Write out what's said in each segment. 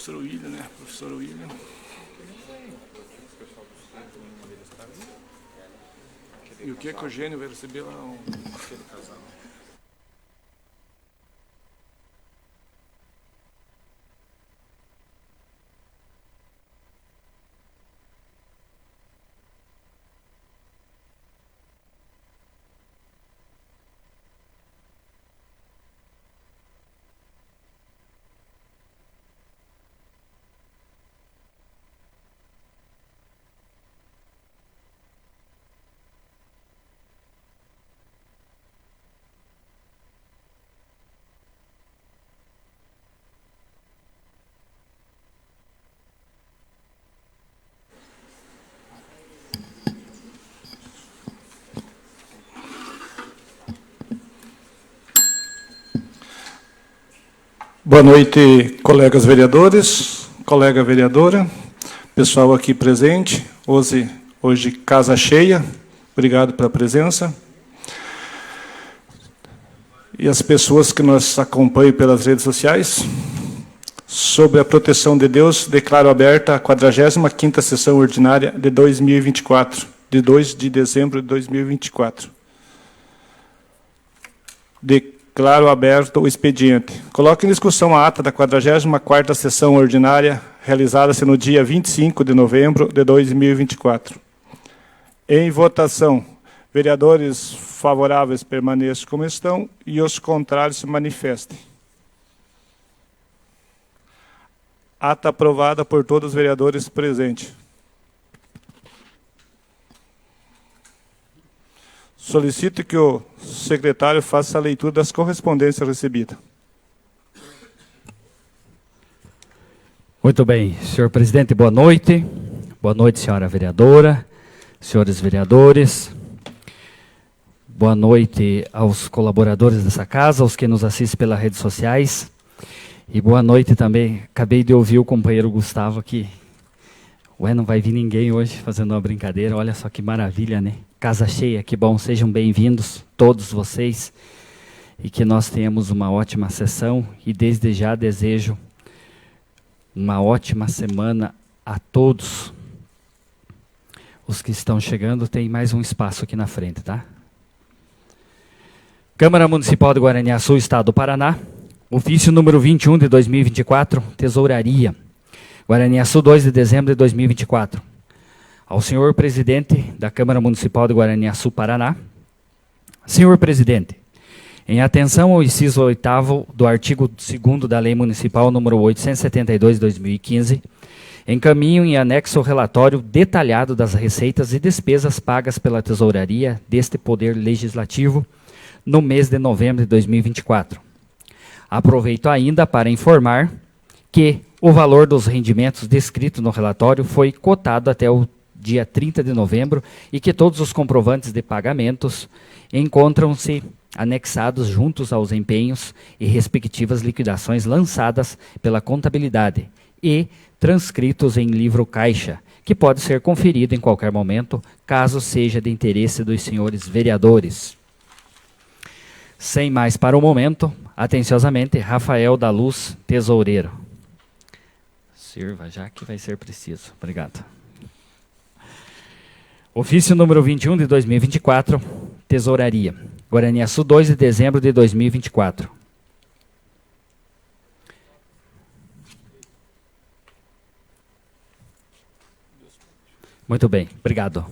professor William, né? Professor William. E o que é que o Gênio vai receber lá? Aquele casal. Boa noite, colegas vereadores, colega vereadora, pessoal aqui presente, hoje casa cheia, obrigado pela presença. E as pessoas que nos acompanham pelas redes sociais, sobre a proteção de Deus, declaro aberta a 45ª sessão ordinária de 2024, de 2 de dezembro de 2024. Declaro aberto o expediente. Coloque em discussão a ata da 44ª sessão ordinária, realizada-se no dia 25 de novembro de 2024. Em votação, vereadores favoráveis permaneçam como estão e os contrários se manifestem. Ata aprovada por todos os vereadores presentes. Solicito que o secretário faça a leitura das correspondências recebidas. Muito bem. Senhor presidente, boa noite. Boa noite, senhora vereadora, senhores vereadores. Boa noite aos colaboradores dessa casa, aos que nos assistem pelas redes sociais. E boa noite também. Acabei de ouvir o companheiro Gustavo aqui. Ué, não vai vir ninguém hoje fazendo uma brincadeira. Olha só que maravilha, né? Casa cheia, que bom. Sejam bem-vindos todos vocês e que nós tenhamos uma ótima sessão e desde já desejo uma ótima semana a todos. Os que estão chegando, tem mais um espaço aqui na frente, tá? Câmara Municipal de Guaraniaçu, Estado do Paraná, ofício número 21 de 2024, Tesouraria, Guaraniaçu, 2 de dezembro de 2024. Ao senhor presidente da Câmara Municipal de Guaraniaçu, Paraná. Senhor presidente, em atenção ao inciso 8º do artigo 2º da Lei Municipal número 872 de 2015, encaminho em anexo o relatório detalhado das receitas e despesas pagas pela Tesouraria deste Poder Legislativo no mês de novembro de 2024. Aproveito ainda para informar que o valor dos rendimentos descrito no relatório foi cotado até o dia 30 de novembro e que todos os comprovantes de pagamentos encontram-se anexados juntos aos empenhos e respectivas liquidações lançadas pela contabilidade e transcritos em livro caixa, que pode ser conferido em qualquer momento, caso seja de interesse dos senhores vereadores. Sem mais para o momento, atenciosamente, Rafael da Luz, tesoureiro. Sirva, já que vai ser preciso. Obrigado. Ofício número 21 de 2024, Tesouraria, Guaraniaçu, 2 de dezembro de 2024. Muito bem, obrigado.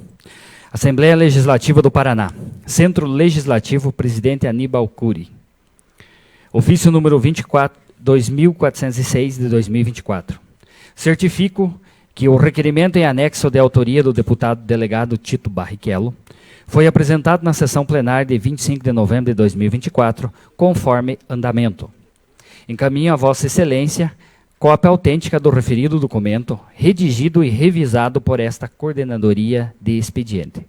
Assembleia Legislativa do Paraná, Centro Legislativo, presidente Aníbal Cury. Ofício número 2406 de 2024. Certifico que o requerimento em anexo de autoria do deputado delegado Tito Barrichello foi apresentado na sessão plenária de 25 de novembro de 2024, conforme andamento. Encaminho a Vossa Excelência cópia autêntica do referido documento, redigido e revisado por esta Coordenadoria de Expediente.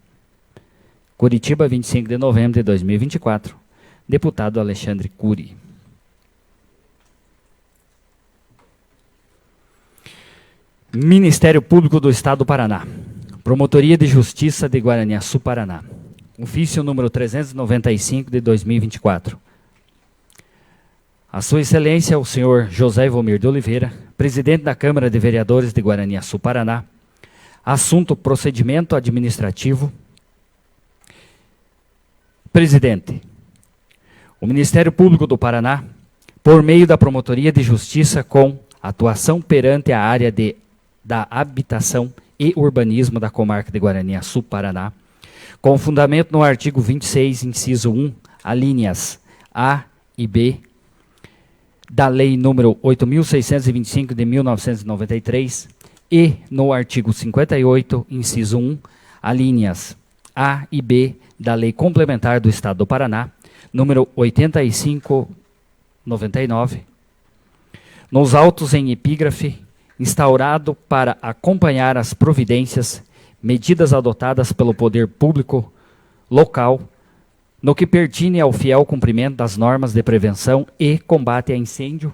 Curitiba, 25 de novembro de 2024, deputado Alexandre Cury. Ministério Público do Estado do Paraná, Promotoria de Justiça de Guaraniaçu, Paraná. Ofício número 395 de 2024. A Sua Excelência, o senhor José Ivomir de Oliveira, presidente da Câmara de Vereadores de Guaraniaçu, Paraná. Assunto: procedimento administrativo. Presidente, o Ministério Público do Paraná, por meio da Promotoria de Justiça com atuação perante a área da habitação e urbanismo da comarca de Guaraniaçu, Paraná, com fundamento no artigo 26, inciso 1, alíneas A e B, da Lei nº 8.625 de 1993 e no artigo 58, inciso 1, alíneas A e B, da Lei Complementar do Estado do Paraná, número 8599, nos autos em epígrafe, instaurado para acompanhar as providências, medidas adotadas pelo poder público local, no que pertine ao fiel cumprimento das normas de prevenção e combate a incêndio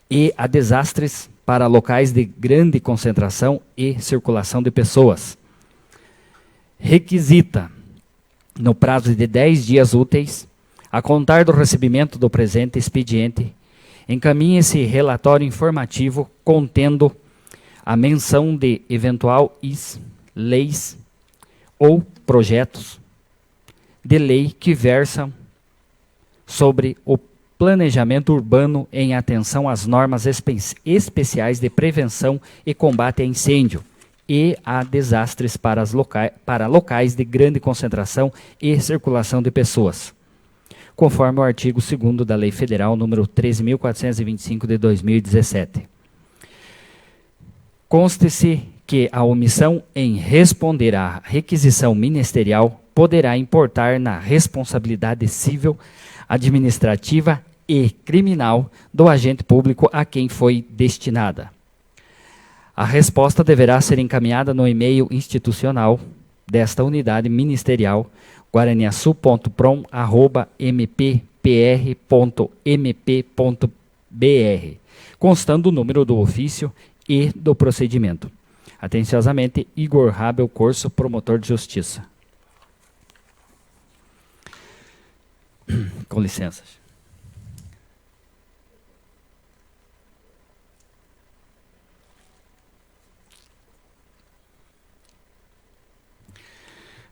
e a desastres para locais de grande concentração e circulação de pessoas. Requisita, no prazo de 10 dias úteis, a contar do recebimento do presente expediente, encaminhe-se relatório informativo contendo a menção de eventuais leis ou projetos de lei que versam sobre o planejamento urbano em atenção às normas especiais de prevenção e combate a incêndio e a desastres para locais de grande concentração e circulação de pessoas, conforme o artigo 2º da Lei Federal nº 13.425 de 2017. Conste-se que a omissão em responder à requisição ministerial poderá importar na responsabilidade civil, administrativa e criminal do agente público a quem foi destinada. A resposta deverá ser encaminhada no e-mail institucional desta unidade ministerial, guaraniaçu.prom@mppr.mp.br, constando o número do ofício e do procedimento. Atenciosamente, Igor Rabel Corso, promotor de justiça. Com licença.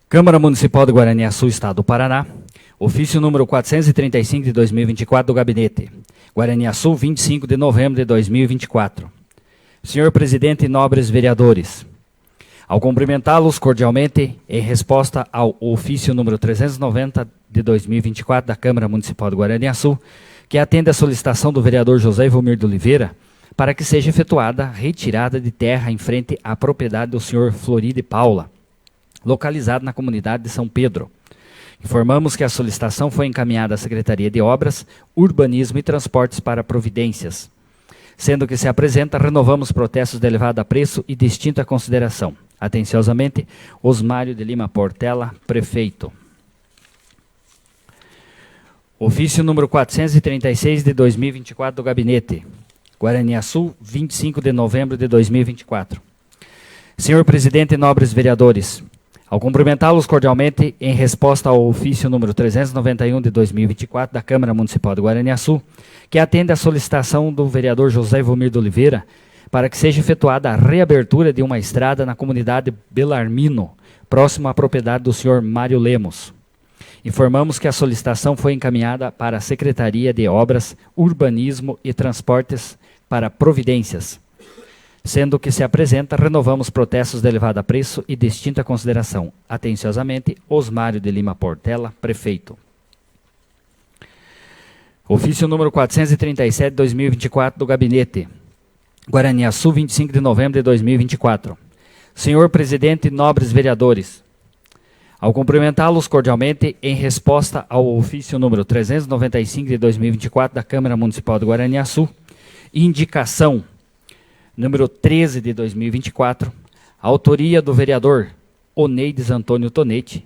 Câmara Municipal de Guaraniaçu, Estado do Paraná. Ofício número 435 de 2024 do Gabinete. Guaraniaçu, 25 de novembro de 2024. Senhor Presidente e nobres vereadores, ao cumprimentá-los cordialmente em resposta ao ofício número 390 de 2024 da Câmara Municipal de Guaraniaçu, que atende à solicitação do vereador José Ivomir de Oliveira para que seja efetuada retirada de terra em frente à propriedade do senhor Flori de Paula, localizado na comunidade de São Pedro. Informamos que a solicitação foi encaminhada à Secretaria de Obras, Urbanismo e Transportes para providências. Sendo que se apresenta, renovamos protestos de elevado apreço e distinta consideração. Atenciosamente, Osmário de Lima Portela, prefeito. Ofício número 436 de 2024 do Gabinete. Guaraniaçu, 25 de novembro de 2024. Senhor Presidente e nobres vereadores, ao cumprimentá-los cordialmente em resposta ao ofício número 391 de 2024 da Câmara Municipal de Guaraniaçu, que atende à solicitação do vereador José Ivomir de Oliveira para que seja efetuada a reabertura de uma estrada na comunidade Belarmino, próximo à propriedade do senhor Mário Lemos. Informamos que a solicitação foi encaminhada para a Secretaria de Obras, Urbanismo e Transportes para providências. Sendo que se apresenta, renovamos protestos de elevado apreço e distinta consideração. Atenciosamente, Osmário de Lima Portela, prefeito. Ofício número 437 de 2024 do Gabinete. Guaraniaçu, 25 de novembro de 2024. Senhor Presidente e nobres vereadores, ao cumprimentá-los cordialmente em resposta ao ofício número 395 de 2024 da Câmara Municipal de Guaraniaçu, indicação número 13 de 2024, autoria do vereador Oneides Antônio Tonetti,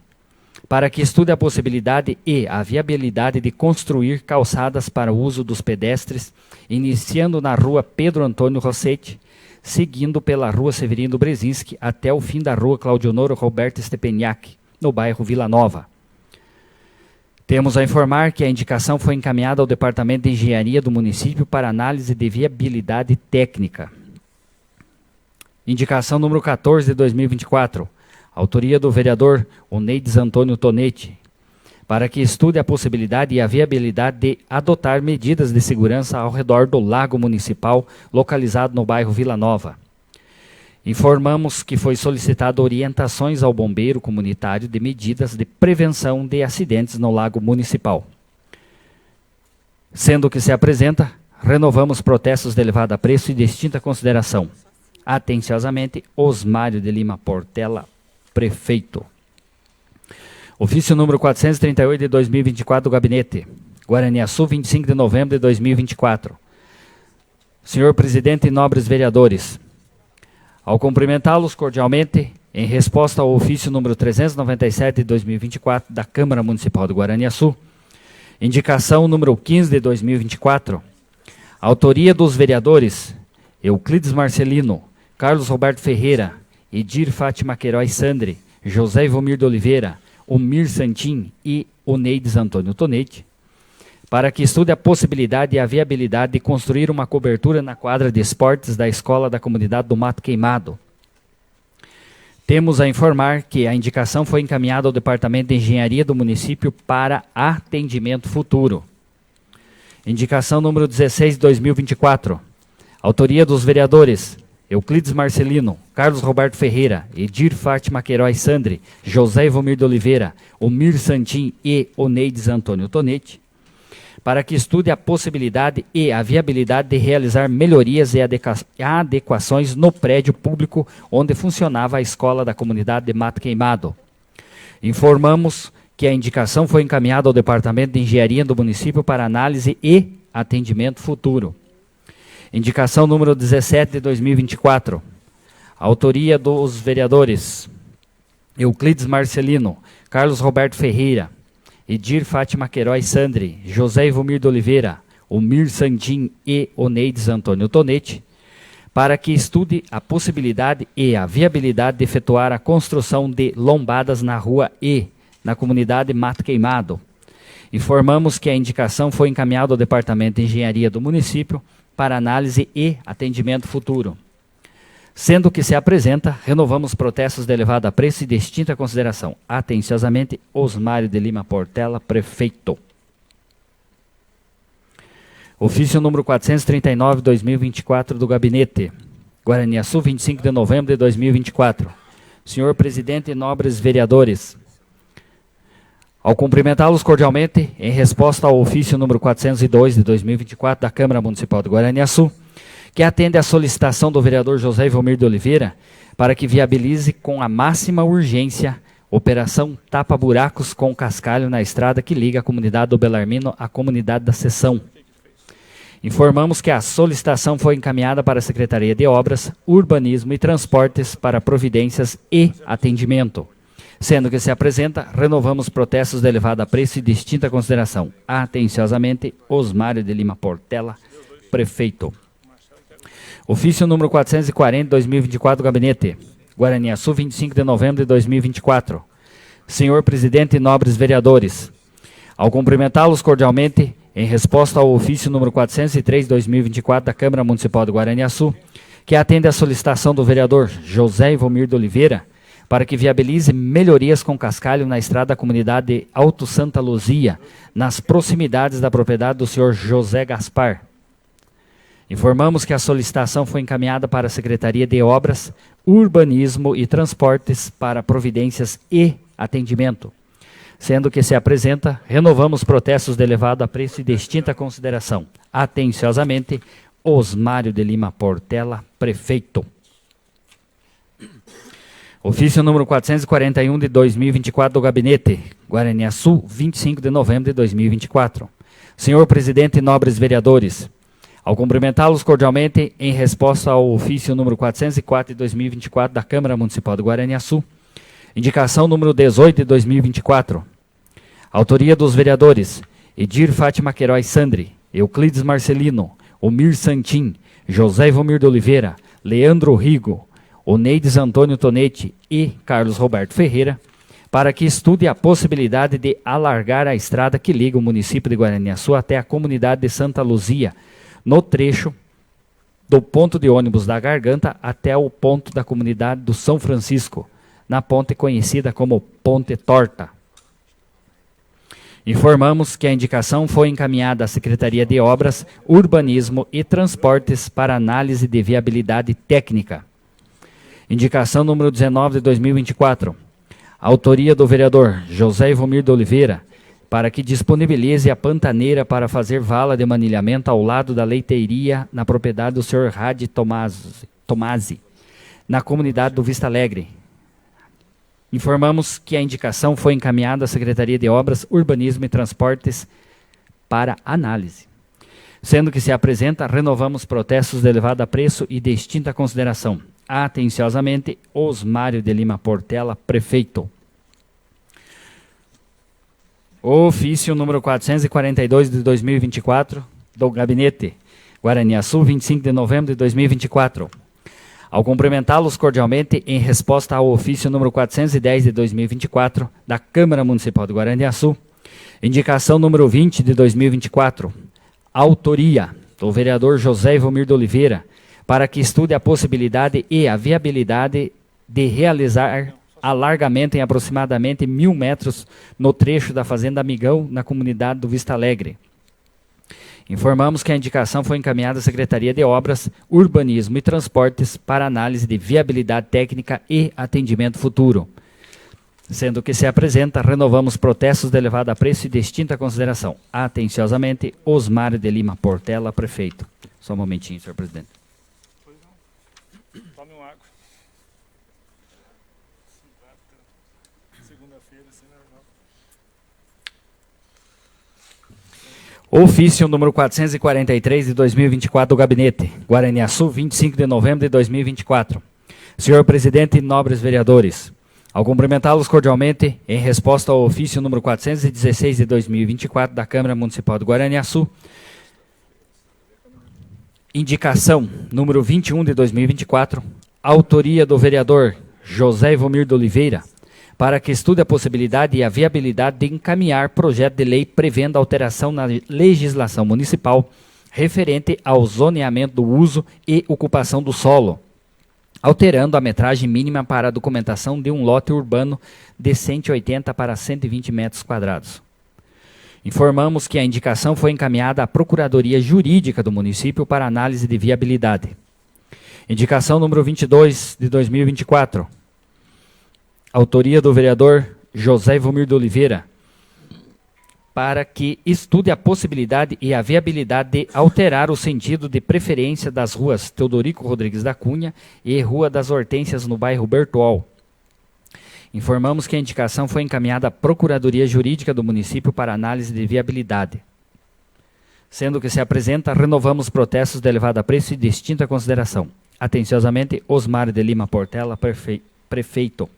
para que estude a possibilidade e a viabilidade de construir calçadas para o uso dos pedestres, iniciando na rua Pedro Antônio Rossetti, seguindo pela rua Severino Brzezinski até o fim da rua Claudionoro Roberto Stepeniak, no bairro Vila Nova. Temos a informar que a indicação foi encaminhada ao Departamento de Engenharia do município para análise de viabilidade técnica. Indicação número 14 de 2024, autoria do vereador Oneides Antônio Tonetti, para que estude a possibilidade e a viabilidade de adotar medidas de segurança ao redor do lago municipal localizado no bairro Vila Nova. Informamos que foi solicitado orientações ao bombeiro comunitário de medidas de prevenção de acidentes no lago municipal. Sendo que se apresenta, renovamos protestos de elevado apreço e de extinta consideração. Atenciosamente, Osmário de Lima Portela, prefeito. Ofício número 438 de 2024 do Gabinete, Guaraniaçu, 25 de novembro de 2024. Senhor presidente e nobres vereadores, ao cumprimentá-los cordialmente, em resposta ao ofício número 397 de 2024 da Câmara Municipal de Guaraniaçu, indicação número 15 de 2024, autoria dos vereadores Euclides Marcelino, Carlos Roberto Ferreira, Edir Fátima Queiroz Sandri, José Ivomir de Oliveira, Omir Santin e Oneides Antônio Tonetti, para que estude a possibilidade e a viabilidade de construir uma cobertura na quadra de esportes da Escola da Comunidade do Mato Queimado. Temos a informar que a indicação foi encaminhada ao Departamento de Engenharia do município para atendimento futuro. Indicação número 16 de 2024. Autoria dos vereadores Euclides Marcelino, Carlos Roberto Ferreira, Edir Fátima Queiroz Sandri, José Ivomir de Oliveira, Omir Santin e Oneides Antônio Tonetti, para que estude a possibilidade e a viabilidade de realizar melhorias e adequações no prédio público onde funcionava a Escola da Comunidade de Mato Queimado. Informamos que a indicação foi encaminhada ao Departamento de Engenharia do município para análise e atendimento futuro. Indicação número 17 de 2024. Autoria dos vereadores Euclides Marcelino, Carlos Roberto Ferreira, Edir Fátima Queiroz Sandri, José Ivomir de Oliveira, Omir Santin e Oneides Antônio Tonetti, para que estude a possibilidade e a viabilidade de efetuar a construção de lombadas na Rua E, na comunidade Mato Queimado. Informamos que a indicação foi encaminhada ao Departamento de Engenharia do município para análise e atendimento futuro. Sendo que se apresenta, renovamos protestos de elevado apreço e de extinta consideração. Atenciosamente, Osmário de Lima Portela, prefeito. Ofício número 439, 2024 do Gabinete, Guaraniaçu, 25 de novembro de 2024. Senhor presidente e nobres vereadores, ao cumprimentá-los cordialmente, em resposta ao ofício número 402 de 2024 da Câmara Municipal de Guaraniaçu, que atende à solicitação do vereador José Ivomir de Oliveira para que viabilize com a máxima urgência operação tapa-buracos com cascalho na estrada que liga a comunidade do Belarmino à comunidade da Seção. Informamos que a solicitação foi encaminhada para a Secretaria de Obras, Urbanismo e Transportes para providências e atendimento. Sendo que se apresenta, renovamos protestos de elevado apreço e de extinta consideração. Atenciosamente, Osmário de Lima Portela, prefeito. Ofício número 440, 2024 do Gabinete, Guaraniaçu, 25 de novembro de 2024. Senhor presidente e nobres vereadores, ao cumprimentá-los cordialmente, em resposta ao ofício número 403, 2024 da Câmara Municipal de Guaraniaçu, que atende à solicitação do vereador José Ivomir de Oliveira, para que viabilize melhorias com cascalho na estrada da comunidade de Alto Santa Luzia, nas proximidades da propriedade do senhor José Gaspar. Informamos que a solicitação foi encaminhada para a Secretaria de Obras, Urbanismo e Transportes para providências e atendimento. Sendo que se apresenta, renovamos protestos de elevado apreço e de extinta consideração. Atenciosamente, Osmário de Lima Portela, prefeito. Ofício número 441 de 2024 do Gabinete, Guaraniaçu, 25 de novembro de 2024. Senhor presidente e nobres vereadores, ao cumprimentá-los cordialmente, em resposta ao ofício número 404 de 2024 da Câmara Municipal de Guaraniaçu, indicação número 18 de 2024, autoria dos vereadores Edir Fátima Queiroz Sandri, Euclides Marcelino, Omir Santin, José Ivomir de Oliveira, Leandro Rigo, Oneides Antônio Tonetti e Carlos Roberto Ferreira, para que estude a possibilidade de alargar a estrada que liga o município de Guaraniaçu até a comunidade de Santa Luzia, no trecho do ponto de ônibus da Garganta até o ponto da comunidade do São Francisco, na ponte conhecida como Ponte Torta. Informamos que a indicação foi encaminhada à Secretaria de Obras, Urbanismo e Transportes para análise de viabilidade técnica. Indicação número 19 de 2024. Autoria do vereador José Ivomir de Oliveira, para que disponibilize a pantaneira para fazer vala de manilhamento ao lado da leiteiria na propriedade do Sr. Radi Tomasi, na comunidade do Vista Alegre. Informamos que a indicação foi encaminhada à Secretaria de Obras, Urbanismo e Transportes para análise. Sendo que se apresenta, renovamos protestos de elevado apreço e de extinta consideração. Atenciosamente, Osmário de Lima Portela, prefeito. Ofício número 442 de 2024, do Gabinete, Guaraniaçu, 25 de novembro de 2024. Ao cumprimentá-los cordialmente, em resposta ao ofício número 410 de 2024, da Câmara Municipal de Guaraniaçu, indicação número 20 de 2024, autoria do vereador José Ivomir de Oliveira, para que estude a possibilidade e a viabilidade de realizar alargamento em aproximadamente 1.000 metros no trecho da Fazenda Amigão, na comunidade do Vista Alegre. Informamos que a indicação foi encaminhada à Secretaria de Obras, Urbanismo e Transportes para análise de viabilidade técnica e atendimento futuro. Sendo que se apresenta, renovamos protestos de elevado apreço e de extinta consideração. Atenciosamente, Osmário de Lima Portela, prefeito. Só um momentinho, senhor presidente. Tome uma água. Segunda-feira, assim, normal. Ofício número 443 de 2024 do Gabinete, Guaraniaçu, 25 de novembro de 2024. Senhor presidente e nobres vereadores, ao cumprimentá-los cordialmente, em resposta ao ofício número 416 de 2024 da Câmara Municipal de Guaraniaçu, indicação número 21 de 2024, autoria do vereador José Ivomir de Oliveira, para que estude a possibilidade e a viabilidade de encaminhar projeto de lei prevendo alteração na legislação municipal referente ao zoneamento do uso e ocupação do solo, alterando a metragem mínima para a documentação de um lote urbano de 180 para 120 metros quadrados. Informamos que a indicação foi encaminhada à Procuradoria Jurídica do município para análise de viabilidade. Indicação número 22 de 2024. Autoria do vereador José Ivomir de Oliveira, para que estude a possibilidade e a viabilidade de alterar o sentido de preferência das ruas Teodorico Rodrigues da Cunha e Rua das Hortênsias no bairro Bertol. Informamos que a indicação foi encaminhada à Procuradoria Jurídica do município para análise de viabilidade. Sendo que se apresenta, renovamos protestos de elevado apreço e de extinta consideração. Atenciosamente, Osmário de Lima Portela, prefeito.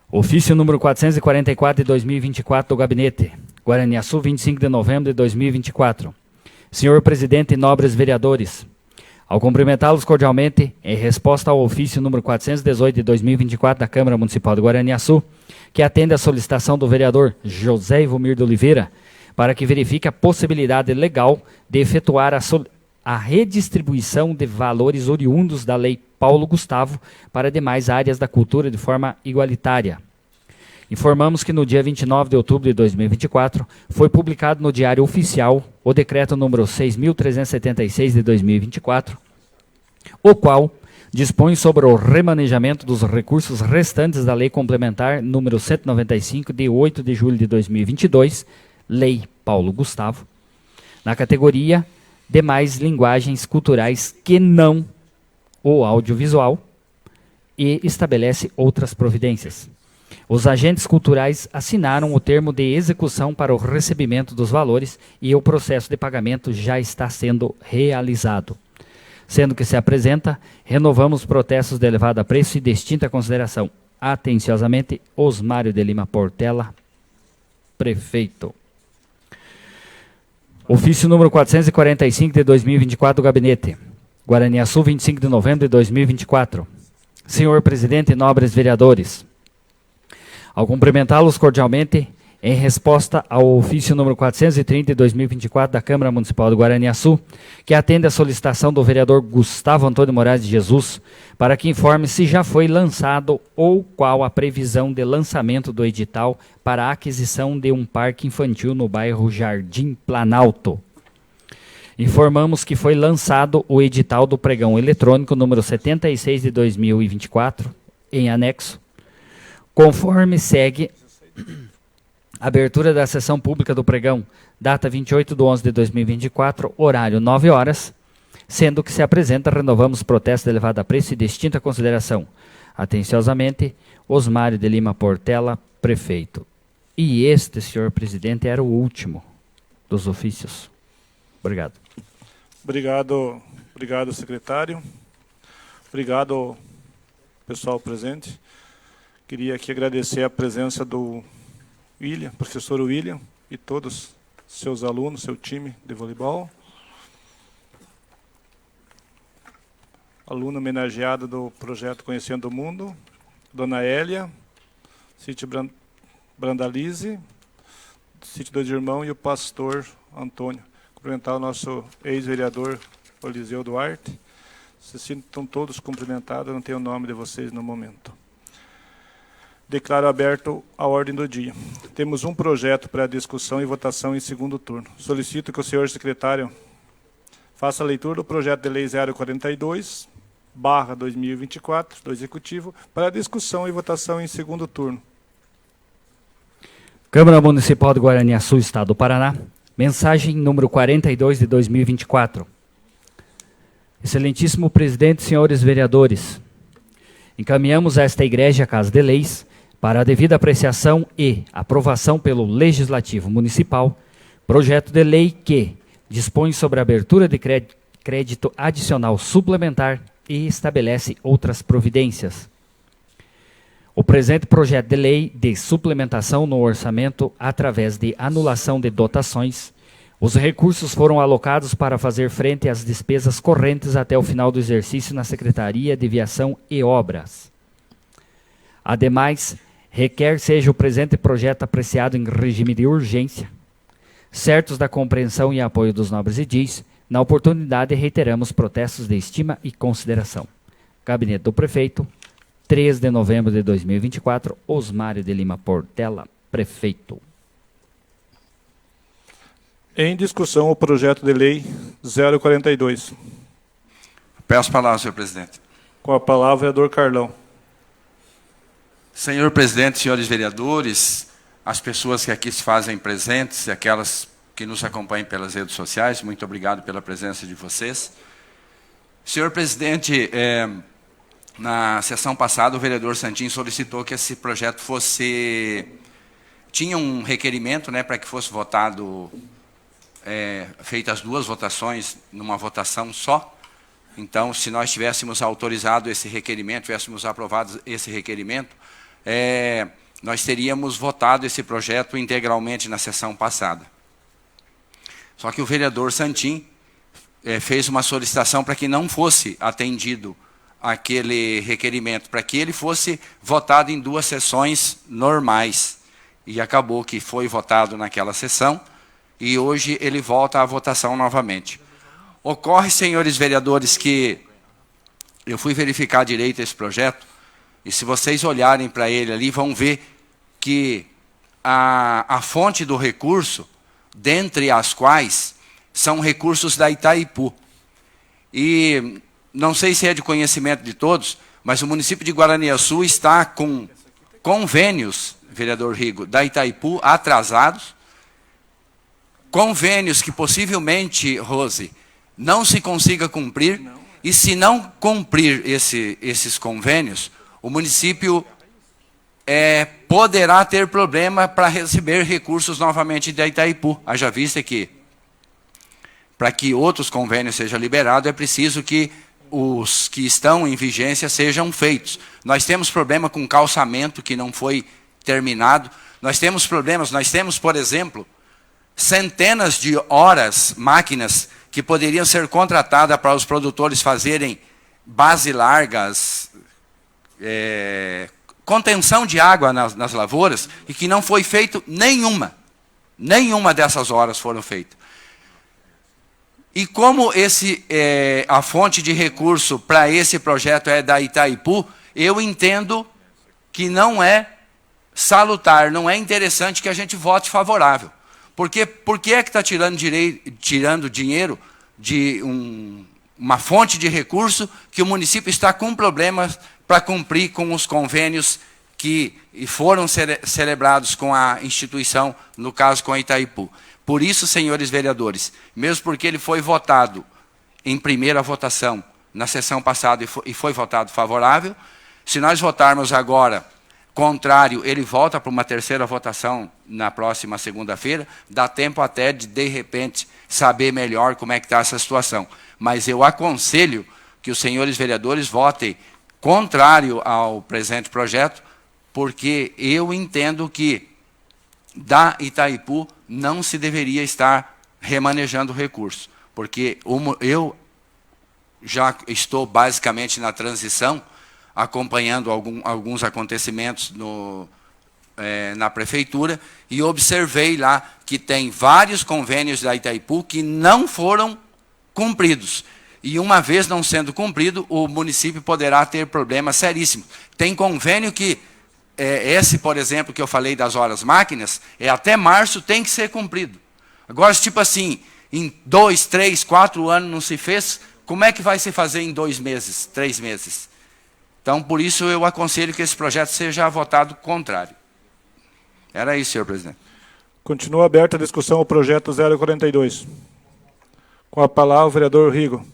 Ofício número 444 de 2024 do Gabinete, Guaraniaçu, 25 de novembro de 2024. Senhor presidente e nobres vereadores, ao cumprimentá-los cordialmente, em resposta ao ofício número 418 de 2024 da Câmara Municipal de Guaraniaçu, que atende à solicitação do vereador José Ivomir de Oliveira, para que verifique a possibilidade legal de efetuar a redistribuição de valores oriundos da Lei Paulo Gustavo para demais áreas da cultura de forma igualitária. Informamos que no dia 29 de outubro de 2024 foi publicado no Diário Oficial o decreto número 6.376 de 2024, o qual dispõe sobre o remanejamento dos recursos restantes da Lei Complementar número 195 de 8 de julho de 2022, Lei Paulo Gustavo, na categoria demais linguagens culturais que não o audiovisual, e estabelece outras providências. Os agentes culturais assinaram o termo de execução para o recebimento dos valores e o processo de pagamento já está sendo realizado. Sendo que se apresenta, renovamos protestos de elevado apreço e de extinta consideração. Atenciosamente, Osmário de Lima Portela, prefeito. Ofício número 445 de 2024 do Gabinete. Guaraniaçu, 25 de novembro de 2024. Senhor Presidente e nobres vereadores, ao cumprimentá-los cordialmente, em resposta ao ofício número 430 de 2024 da Câmara Municipal de Guaraniaçu, que atende à solicitação do vereador Gustavo Antônio Moraes de Jesus, para que informe se já foi lançado ou qual a previsão de lançamento do edital para a aquisição de um parque infantil no bairro Jardim Planalto. Informamos que foi lançado o edital do pregão eletrônico número 76 de 2024, em anexo, conforme segue abertura da sessão pública do pregão, data 28/11/2024, horário 9 horas, sendo que se apresenta, renovamos protesto de elevado apreço e de extinta consideração. Atenciosamente, Osmário de Lima Portela, prefeito. E este, senhor presidente, era o último dos ofícios. Obrigado. Obrigado, secretário. Obrigado, pessoal presente. Queria aqui agradecer a presença do professor William e todos seus alunos, seu time de voleibol. Aluna homenageada do projeto Conhecendo o Mundo, Dona Hélia, Sítio Brandalize, Sítio Dois Irmãos e o pastor Antônio. Cumprimentar o nosso ex-vereador Eliseu Duarte. Se sintam todos cumprimentados, eu não tenho o nome de vocês no momento. Declaro aberto a ordem do dia. Temos um projeto para discussão e votação em segundo turno. Solicito que o senhor secretário faça a leitura do projeto de lei 042/2024, do Executivo, para discussão e votação em segundo turno. Câmara Municipal de Guaraniaçu, Estado do Paraná. Mensagem número 42 de 2024. Excelentíssimo presidente, senhores vereadores, encaminhamos a esta Igreja Casa de Leis para a devida apreciação e aprovação pelo Legislativo Municipal, projeto de lei que dispõe sobre a abertura de crédito adicional suplementar e estabelece outras providências. O presente projeto de lei de suplementação no orçamento através de anulação de dotações, os recursos foram alocados para fazer frente às despesas correntes até o final do exercício na Secretaria de Viação e Obras. Ademais, requer seja o presente projeto apreciado em regime de urgência. Certos da compreensão e apoio dos nobres edis, na oportunidade reiteramos protestos de estima e consideração. Gabinete do Prefeito, 3 de novembro de 2024, Osmário de Lima Portela, prefeito. Em discussão, o projeto de lei 042. Peço a palavra, senhor presidente. Com a palavra, vereador Carlão. Senhor presidente, senhores vereadores, as pessoas que aqui se fazem presentes e aquelas que nos acompanham pelas redes sociais, muito obrigado pela presença de vocês. Senhor presidente, na sessão passada, o vereador Santin solicitou que esse projeto tinha um requerimento, né, para que fosse votado, feitas duas votações numa votação só. Então, se nós tivéssemos autorizado esse requerimento, tivéssemos aprovado esse requerimento, nós teríamos votado esse projeto integralmente na sessão passada. Só que o vereador Santin fez uma solicitação para que não fosse atendido aquele requerimento, para que ele fosse votado em duas sessões normais. E acabou que foi votado naquela sessão, e hoje ele volta à votação novamente. Ocorre, senhores vereadores, que eu fui verificar direito esse projeto, e se vocês olharem para ele ali, vão ver que a fonte do recurso, dentre as quais são recursos da Itaipu. E não sei se é de conhecimento de todos, mas o município de Guaraniaçu está com convênios, vereador Rigo, da Itaipu atrasados, convênios que possivelmente, Rose, não se consiga cumprir, e se não cumprir esses convênios, o município poderá ter problema para receber recursos novamente da Itaipu. Haja vista que, para que outros convênios sejam liberados, é preciso que os que estão em vigência sejam feitos. Nós temos problema com calçamento que não foi terminado. Nós temos problemas, por exemplo, centenas de horas, máquinas, que poderiam ser contratadas para os produtores fazerem base largas, contenção de água nas lavouras, e que não foi feito nenhuma. Nenhuma dessas horas foram feitas. E como a fonte de recurso para esse projeto é da Itaipu, eu entendo que não é salutar, não é interessante que a gente vote favorável. Porque por que é que está tirando dinheiro de uma fonte de recurso que o município está com problemas para cumprir com os convênios que foram celebrados com a instituição, no caso com a Itaipu. Por isso, senhores vereadores, mesmo porque ele foi votado em primeira votação na sessão passada e foi votado favorável, se nós votarmos agora contrário, ele volta para uma terceira votação na próxima segunda-feira, dá tempo até de repente, saber melhor como é que está essa situação. Mas eu aconselho que os senhores vereadores votem contrário ao presente projeto, porque eu entendo que da Itaipu não se deveria estar remanejando o recurso, porque eu já estou basicamente na transição, acompanhando alguns acontecimentos na prefeitura, e observei lá que tem vários convênios da Itaipu que não foram cumpridos. E uma vez não sendo cumprido, o município poderá ter problemas seríssimos. Tem convênio que, esse, por exemplo, que eu falei das horas máquinas, até março tem que ser cumprido. Agora, tipo assim, em 2, 3, 4 anos não se fez, como é que vai se fazer em 2 meses, 3 meses? Então, por isso, eu aconselho que esse projeto seja votado contrário. Era isso, senhor presidente. Continua aberta a discussão ao projeto 042. Com a palavra, o vereador Rigo.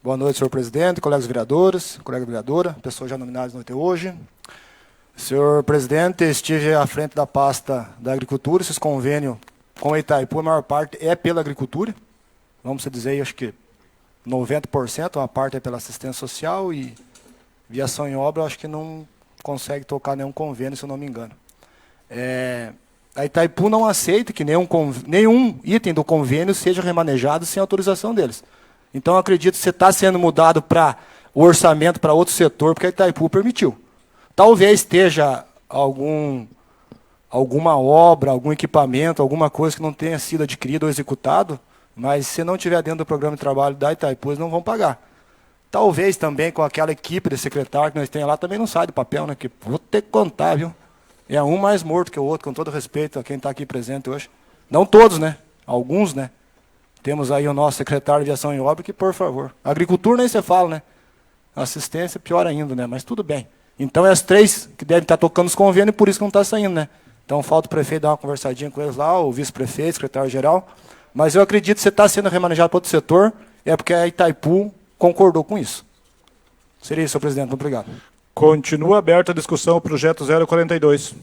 Boa noite, senhor presidente, colegas vereadores, colega vereadora, pessoas já nominadas no hoje. Senhor presidente, estive à frente da pasta da agricultura, esses convênios com a Itaipu, a maior parte é pela agricultura. Vamos dizer, acho que 90%, uma parte é pela assistência social e viação em obra, acho que não consegue tocar nenhum convênio, se eu não me engano. A Itaipu não aceita que nenhum item do convênio seja remanejado sem autorização deles. Então, eu acredito que você está sendo mudado para o orçamento para outro setor, porque a Itaipu permitiu. Talvez esteja alguma obra, algum equipamento, alguma coisa que não tenha sido adquirido ou executado, mas se não tiver dentro do programa de trabalho da Itaipu, eles não vão pagar. Talvez também com aquela equipe de secretário que nós temos lá, também não sai do papel, né? Que vou ter que contar, viu? É um mais morto que o outro, com todo respeito a quem está aqui presente hoje. Não todos, né? Alguns, né? Temos aí o nosso secretário de Ação em Obra, que, por favor. Agricultura nem você fala, né? Assistência, pior ainda, né? Mas tudo bem. Então, é as 3 que devem estar tocando os convênios, por isso que não está saindo, né? Então, falta o prefeito dar uma conversadinha com eles lá, o vice-prefeito, secretário-geral. Mas eu acredito que você está sendo remanejado para outro setor, é porque a Itaipu concordou com isso. Seria isso, senhor presidente. Muito obrigado. Continua aberta a discussão ao projeto 042.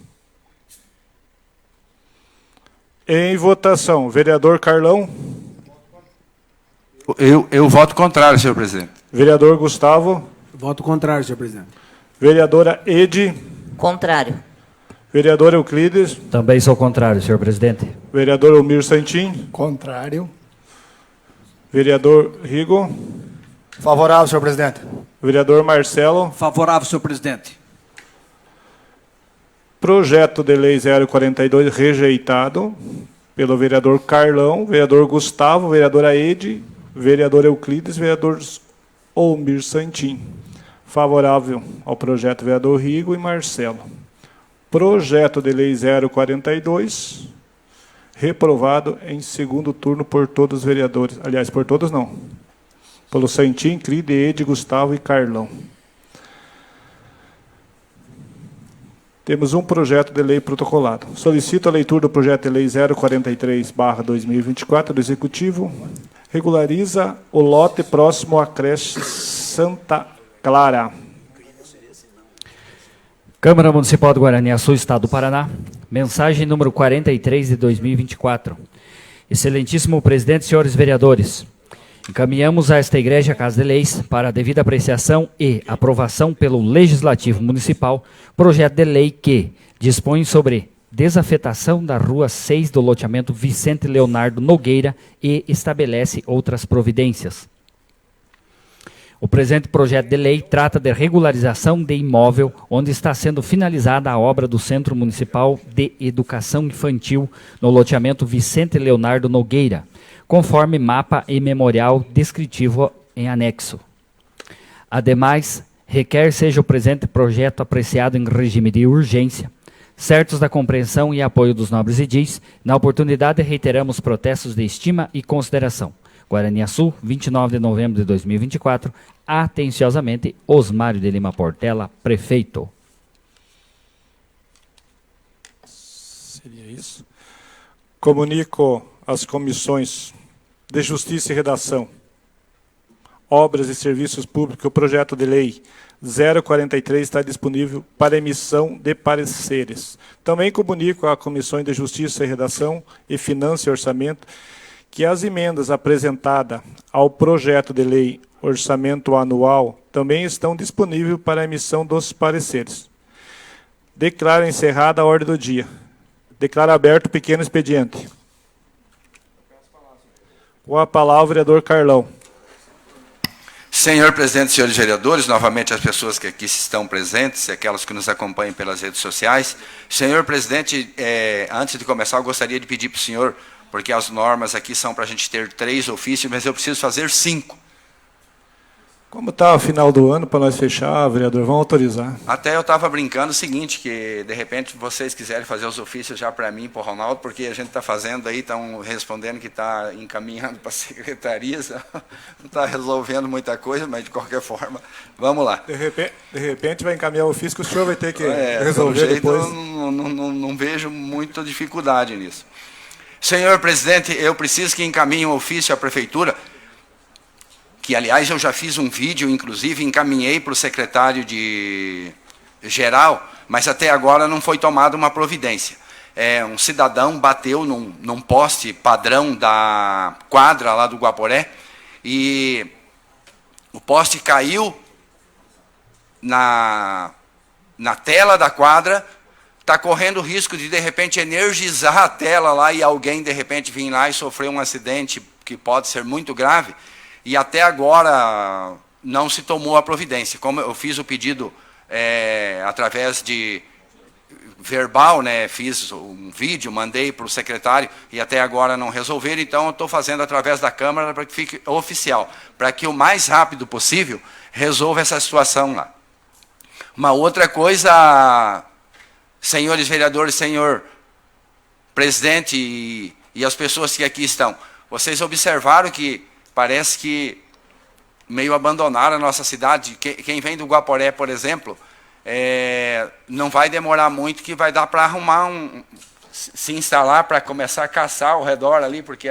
Em votação, vereador Carlão. Eu voto contrário, senhor presidente. Vereador Gustavo. Voto contrário, senhor presidente. Vereadora Ede. Contrário. Vereador Euclides. Também sou contrário, senhor presidente. Vereador Almir Santin. Contrário. Vereador Rigo. Favorável, senhor presidente. Vereador Marcelo. Favorável, senhor presidente. Projeto de lei 042 rejeitado pelo vereador Carlão, vereador Gustavo, vereadora Ede, vereador Euclides, vereador Almir Santin. Favorável ao projeto, vereador Rigo e Marcelo. Projeto de lei 042, reprovado em segundo turno por todos os vereadores. Aliás, por todos não. Pelo Santin, Cride, Ede, Gustavo e Carlão. Temos um projeto de lei protocolado. Solicito a leitura do projeto de lei 043/2024 do Executivo. Regulariza o lote próximo à creche Santa Clara. Câmara Municipal de Guaraniaçu, Estado do Paraná. Mensagem número 43 de 2024. Excelentíssimo presidente, senhores vereadores. Encaminhamos a esta Igreja Casa de Leis para a devida apreciação e aprovação pelo Legislativo Municipal projeto de lei que dispõe sobre desafetação da Rua 6 do loteamento Vicente Leonardo Nogueira e estabelece outras providências. O presente projeto de lei trata de regularização de imóvel onde está sendo finalizada a obra do Centro Municipal de Educação Infantil no loteamento Vicente Leonardo Nogueira, conforme mapa e memorial descritivo em anexo. Ademais, requer seja o presente projeto apreciado em regime de urgência, certos da compreensão e apoio dos nobres edis, na oportunidade reiteramos protestos de estima e consideração. Guaraniaçu, 29 de novembro de 2024, atenciosamente, Osmário de Lima Portela, prefeito. Seria isso. Comunico às comissões de Justiça e Redação, Obras e Serviços Públicos, o projeto de lei 043 está disponível para emissão de pareceres. Também comunico à Comissão de Justiça e Redação e Finanças e Orçamento que as emendas apresentadas ao projeto de lei orçamento anual também estão disponíveis para a emissão dos pareceres. Declaro encerrada a ordem do dia. Declaro aberto o pequeno expediente. Com a palavra, o vereador Carlão. Senhor presidente, senhores vereadores, novamente as pessoas que aqui estão presentes, aquelas que nos acompanham pelas redes sociais. Senhor presidente, antes de começar, eu gostaria de pedir para o senhor, porque as normas aqui são para a gente ter 3 ofícios, mas eu preciso fazer 5. Como está o final do ano para nós fechar, vereador? Vamos autorizar. Até eu estava brincando o seguinte, que de repente vocês quiserem fazer os ofícios já para mim, para o Ronaldo, porque a gente está fazendo aí, estão respondendo que está encaminhando para as secretarias, não está resolvendo muita coisa, mas de qualquer forma, vamos lá. De repente vai encaminhar o ofício que o senhor vai ter que resolver depois. Não vejo muita dificuldade nisso. Senhor presidente, eu preciso que encaminhe um ofício à prefeitura, que, aliás, eu já fiz um vídeo, inclusive, encaminhei para o secretário de geral, mas até agora não foi tomada uma providência. Um cidadão bateu num poste padrão da quadra lá do Guaporé, e o poste caiu na tela da quadra, está correndo o risco de repente, energizar a tela lá e alguém, de repente, vir lá e sofrer um acidente que pode ser muito grave. E até agora não se tomou a providência. Como eu fiz o pedido através de verbal, né, fiz um vídeo, mandei para o secretário e até agora não resolveram, então eu estou fazendo através da Câmara para que fique oficial, para que o mais rápido possível resolva essa situação lá. Uma outra coisa, senhores vereadores, senhor presidente e as pessoas que aqui estão, vocês observaram que parece que meio abandonaram a nossa cidade. Quem vem do Guaporé, por exemplo, não vai demorar muito que vai dar para arrumar se instalar para começar a caçar ao redor ali, porque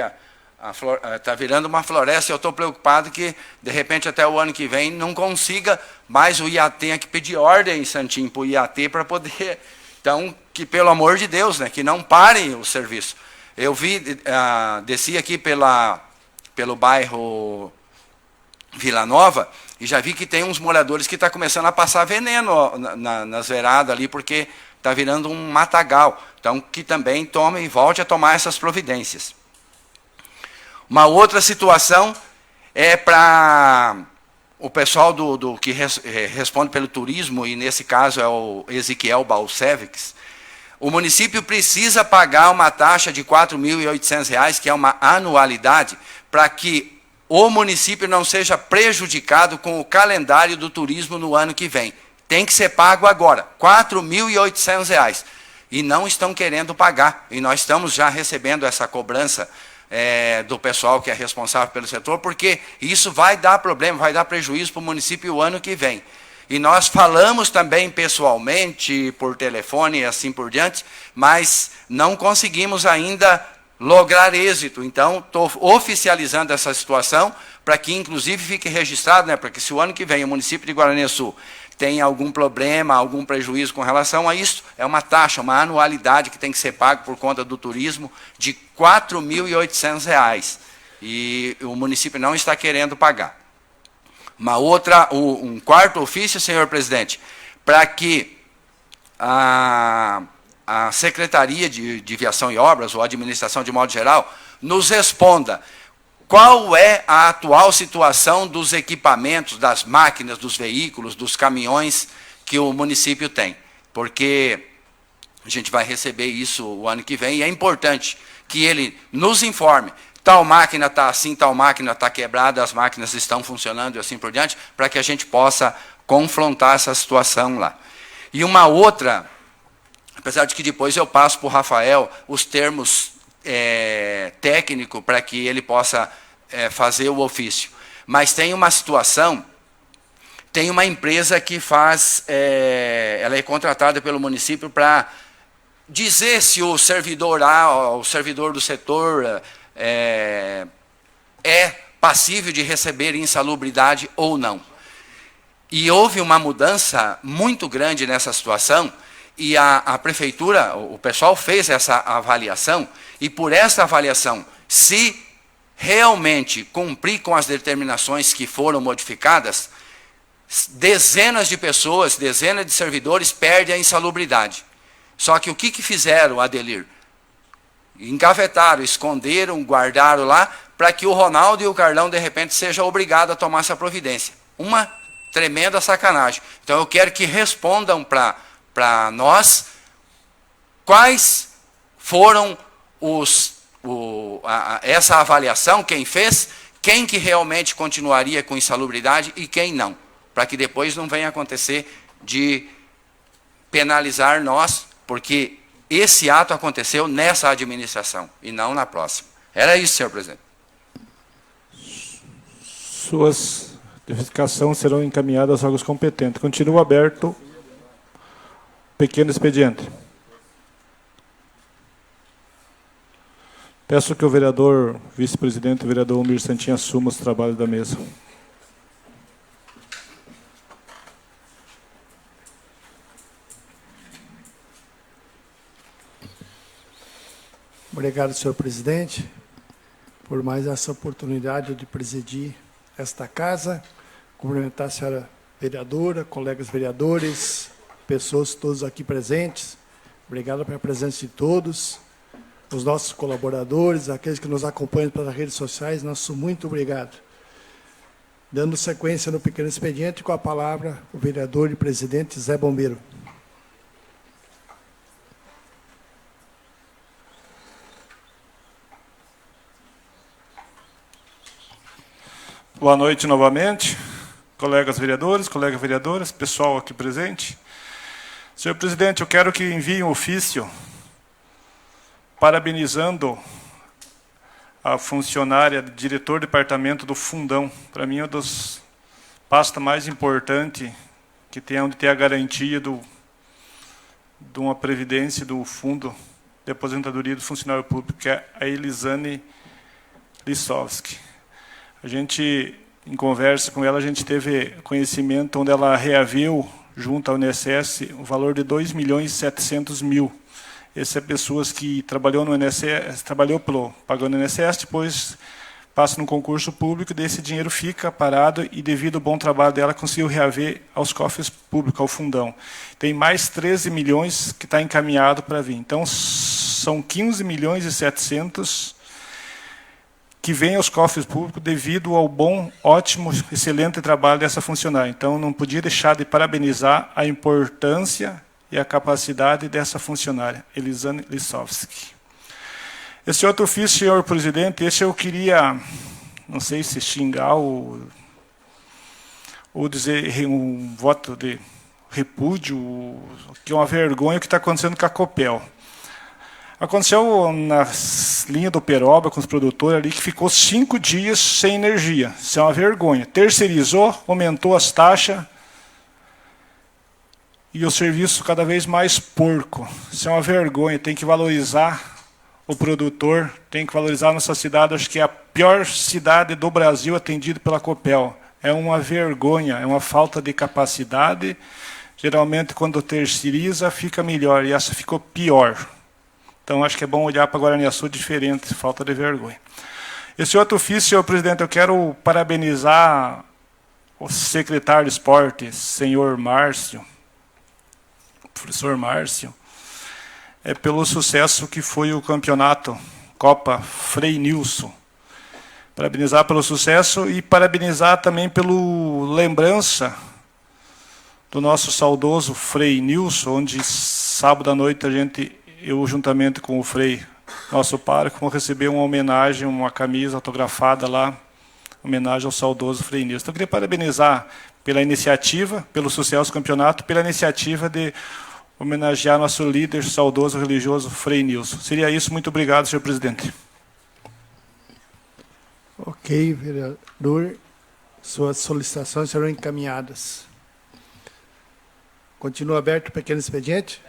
está virando uma floresta. Eu estou preocupado que, de repente, até o ano que vem, não consiga mais o IAT, tenha que pedir ordem, Santinho, para o IAT para poder... Então, que pelo amor de Deus, né, que não parem o serviço. Eu desci aqui pelo bairro Vila Nova, e já vi que tem uns moradores que estão começando a passar veneno nas veradas ali, porque está virando um matagal. Então, que também tome e volte a tomar essas providências. Uma outra situação é para o pessoal que responde pelo turismo, e nesse caso é o Ezequiel Balcevics. O município precisa pagar uma taxa de R$ 4.800, que é uma anualidade, para que o município não seja prejudicado com o calendário do turismo no ano que vem. Tem que ser pago agora, R$ 4.800. E não estão querendo pagar. E nós estamos já recebendo essa cobrança do pessoal que é responsável pelo setor, porque isso vai dar problema, vai dar prejuízo para o município o ano que vem. E nós falamos também pessoalmente, por telefone e assim por diante, mas não conseguimos ainda lograr êxito. Então, estou oficializando essa situação para que, inclusive, fique registrado, né, para que se o ano que vem o município de Guaraniaçu tem algum problema, algum prejuízo com relação a isso, é uma taxa, uma anualidade que tem que ser paga por conta do turismo de R$ 4.800. E o município não está querendo pagar. Um quarto ofício, senhor presidente, para que a Secretaria de Viação e Obras, ou a administração de modo geral, nos responda qual é a atual situação dos equipamentos, das máquinas, dos veículos, dos caminhões que o município tem. Porque a gente vai receber isso o ano que vem, e é importante que ele nos informe, tal máquina está assim, tal máquina está quebrada, as máquinas estão funcionando e assim por diante, para que a gente possa confrontar essa situação lá. E uma outra, apesar de que depois eu passo para o Rafael os termos técnicos para que ele possa fazer o ofício. Mas tem uma situação, tem uma empresa que faz, ela é contratada pelo município para dizer se o servidor A, o servidor do setor, é passível de receber insalubridade ou não. E houve uma mudança muito grande nessa situação, e a prefeitura, o pessoal fez essa avaliação, e por essa avaliação, se realmente cumprir com as determinações que foram modificadas, dezenas de pessoas, dezenas de servidores perdem a insalubridade. Só que o que fizeram, Adelir? Engavetaram, esconderam, guardaram lá, para que o Ronaldo e o Carlão, de repente, sejam obrigados a tomar essa providência. Uma tremenda sacanagem. Então, eu quero que respondam para nós quais foram essa avaliação, quem fez, quem que realmente continuaria com insalubridade e quem não, para que depois não venha acontecer de penalizar nós, porque esse ato aconteceu nessa administração e não na próxima. Era isso, senhor presidente. Suas verificações serão encaminhadas aos órgãos competentes. Continua aberto pequeno expediente. Peço que o vereador, vice-presidente, o vereador Almir Santin, assuma os trabalhos da mesa. Obrigado, senhor presidente, por mais essa oportunidade de presidir esta casa. Cumprimentar a senhora vereadora, colegas vereadores, pessoas todos aqui presentes. Obrigado pela presença de todos. Os nossos colaboradores, aqueles que nos acompanham pelas redes sociais, nosso muito obrigado. Dando sequência no pequeno expediente, com a palavra o vereador e presidente Zé Bombeiro. Boa noite novamente, colegas vereadores, colegas vereadoras, pessoal aqui presente. Senhor presidente, eu quero que envie um ofício parabenizando a funcionária, diretor do departamento do Fundão. Para mim, é uma das pastas mais importantes que tem, onde tem a garantia de uma previdência do Fundo de Aposentadoria do Funcionário Público, que é a Elisane Lissowski. A gente, em conversa com ela, a gente teve conhecimento onde ela reaviu, junto ao INSS, o valor de 2.700.000. Essa é pessoas que trabalhou no INSS, pagando no INSS, depois passa no concurso público, e esse dinheiro fica parado, e devido ao bom trabalho dela, conseguiu reaver aos cofres públicos, ao fundão. Tem mais 13 milhões que está encaminhado para vir. Então, são 15.700.000 que vem aos cofres públicos devido ao bom, ótimo, excelente trabalho dessa funcionária. Então, não podia deixar de parabenizar a importância e a capacidade dessa funcionária, Elisane Lissowski. Esse outro ofício, senhor presidente, esse eu queria, não sei se xingar ou dizer um voto de repúdio, que é uma vergonha o que está acontecendo com a Copel. Aconteceu na linha do Peroba, com os produtores ali, que ficou 5 dias sem energia. Isso é uma vergonha. Terceirizou, aumentou as taxas, e o serviço cada vez mais porco. Isso é uma vergonha. Tem que valorizar o produtor, tem que valorizar a nossa cidade. Acho que é a pior cidade do Brasil atendida pela Copel. É uma vergonha, é uma falta de capacidade. Geralmente, quando terceiriza, fica melhor, e essa ficou pior. Então, acho que é bom olhar para Guaraniaçu diferente, falta de vergonha. Esse outro ofício, senhor presidente, eu quero parabenizar o secretário de esporte, senhor Márcio, professor Márcio, pelo sucesso que foi o campeonato Copa Frei Nilson. Parabenizar pelo sucesso e parabenizar também pela lembrança do nosso saudoso Frei Nilson, onde sábado à noite eu juntamente com o Frei, nosso pároco, vamos receber uma homenagem, uma camisa autografada lá, homenagem ao saudoso Frei Nilson. Então, eu queria parabenizar pela iniciativa, pelo sucesso do campeonato, pela iniciativa de homenagear nosso líder saudoso religioso Frei Nilson. Seria isso. Muito obrigado, senhor presidente. Ok, vereador. Suas solicitações serão encaminhadas. Continua aberto o pequeno expediente.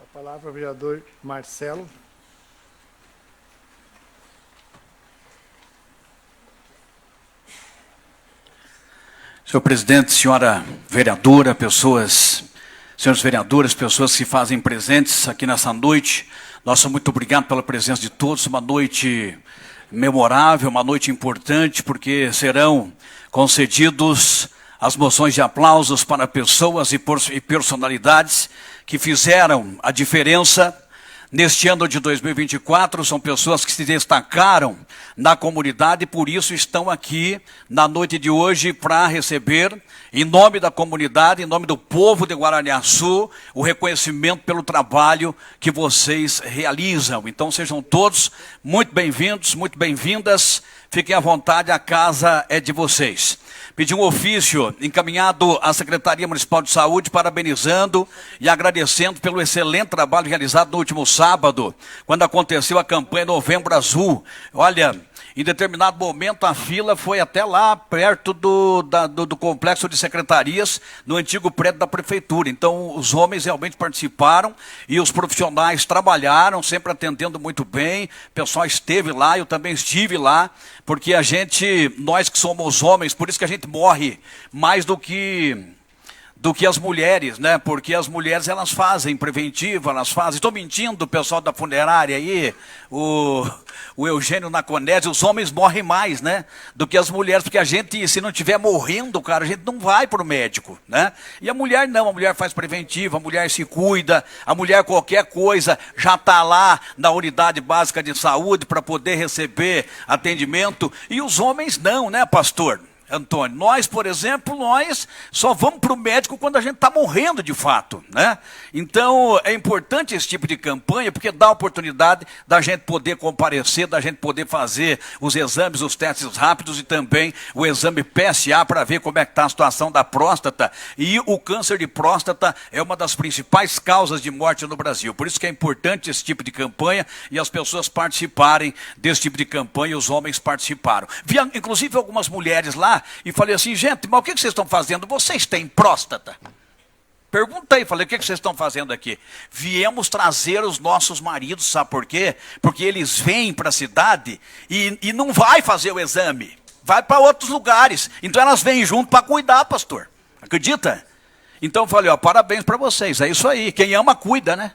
A palavra ao vereador Marcelo. Senhor presidente, senhora vereadora, senhores vereadores, pessoas que se fazem presentes aqui nessa noite, nosso muito obrigado pela presença de todos. Uma noite memorável, uma noite importante, porque serão concedidos as moções de aplausos para pessoas e personalidades que fizeram a diferença neste ano de 2024. São pessoas que se destacaram na comunidade e por isso estão aqui na noite de hoje para receber, em nome da comunidade, em nome do povo de Guaraniaçu, o reconhecimento pelo trabalho que vocês realizam. Então sejam todos muito bem-vindos, muito bem-vindas. Fiquem à vontade, a casa é de vocês. Pedi um ofício encaminhado à Secretaria Municipal de Saúde, parabenizando e agradecendo pelo excelente trabalho realizado no último sábado, quando aconteceu a campanha Novembro Azul. Olha, em determinado momento a fila foi até lá, perto do complexo de secretarias, no antigo prédio da prefeitura. Então os homens realmente participaram e os profissionais trabalharam, sempre atendendo muito bem. O pessoal esteve lá, eu também estive lá, porque nós que somos homens, por isso que a gente morre mais do que as mulheres, né? Porque as mulheres, elas fazem preventivo, elas fazem... Estou mentindo, o pessoal da funerária aí, o Eugênio Naconese, os homens morrem mais, né? Do que as mulheres, porque a gente, se não estiver morrendo, cara, a gente não vai para o médico, né? E a mulher não, a mulher faz preventivo, a mulher se cuida, a mulher qualquer coisa já está lá na unidade básica de saúde para poder receber atendimento, e os homens não, né, pastor Antônio? Nós, por exemplo, nós só vamos para o médico quando a gente está morrendo de fato, né? Então, é importante esse tipo de campanha, porque dá a oportunidade da gente poder comparecer, da gente poder fazer os exames, os testes rápidos e também o exame PSA para ver como é que está a situação da próstata. E o câncer de próstata é uma das principais causas de morte no Brasil. Por isso que é importante esse tipo de campanha e as pessoas participarem desse tipo de campanha, e os homens participaram. Vi, inclusive, algumas mulheres lá, e falei assim, gente, mas o que vocês estão fazendo? Vocês têm próstata? Perguntei, falei, o que vocês estão fazendo aqui? Viemos trazer os nossos maridos, sabe por quê? Porque eles vêm para a cidade e não vai fazer o exame, vai para outros lugares. Então elas vêm junto para cuidar, pastor. Acredita? Então eu falei, ó, parabéns para vocês, é isso aí, quem ama cuida, né?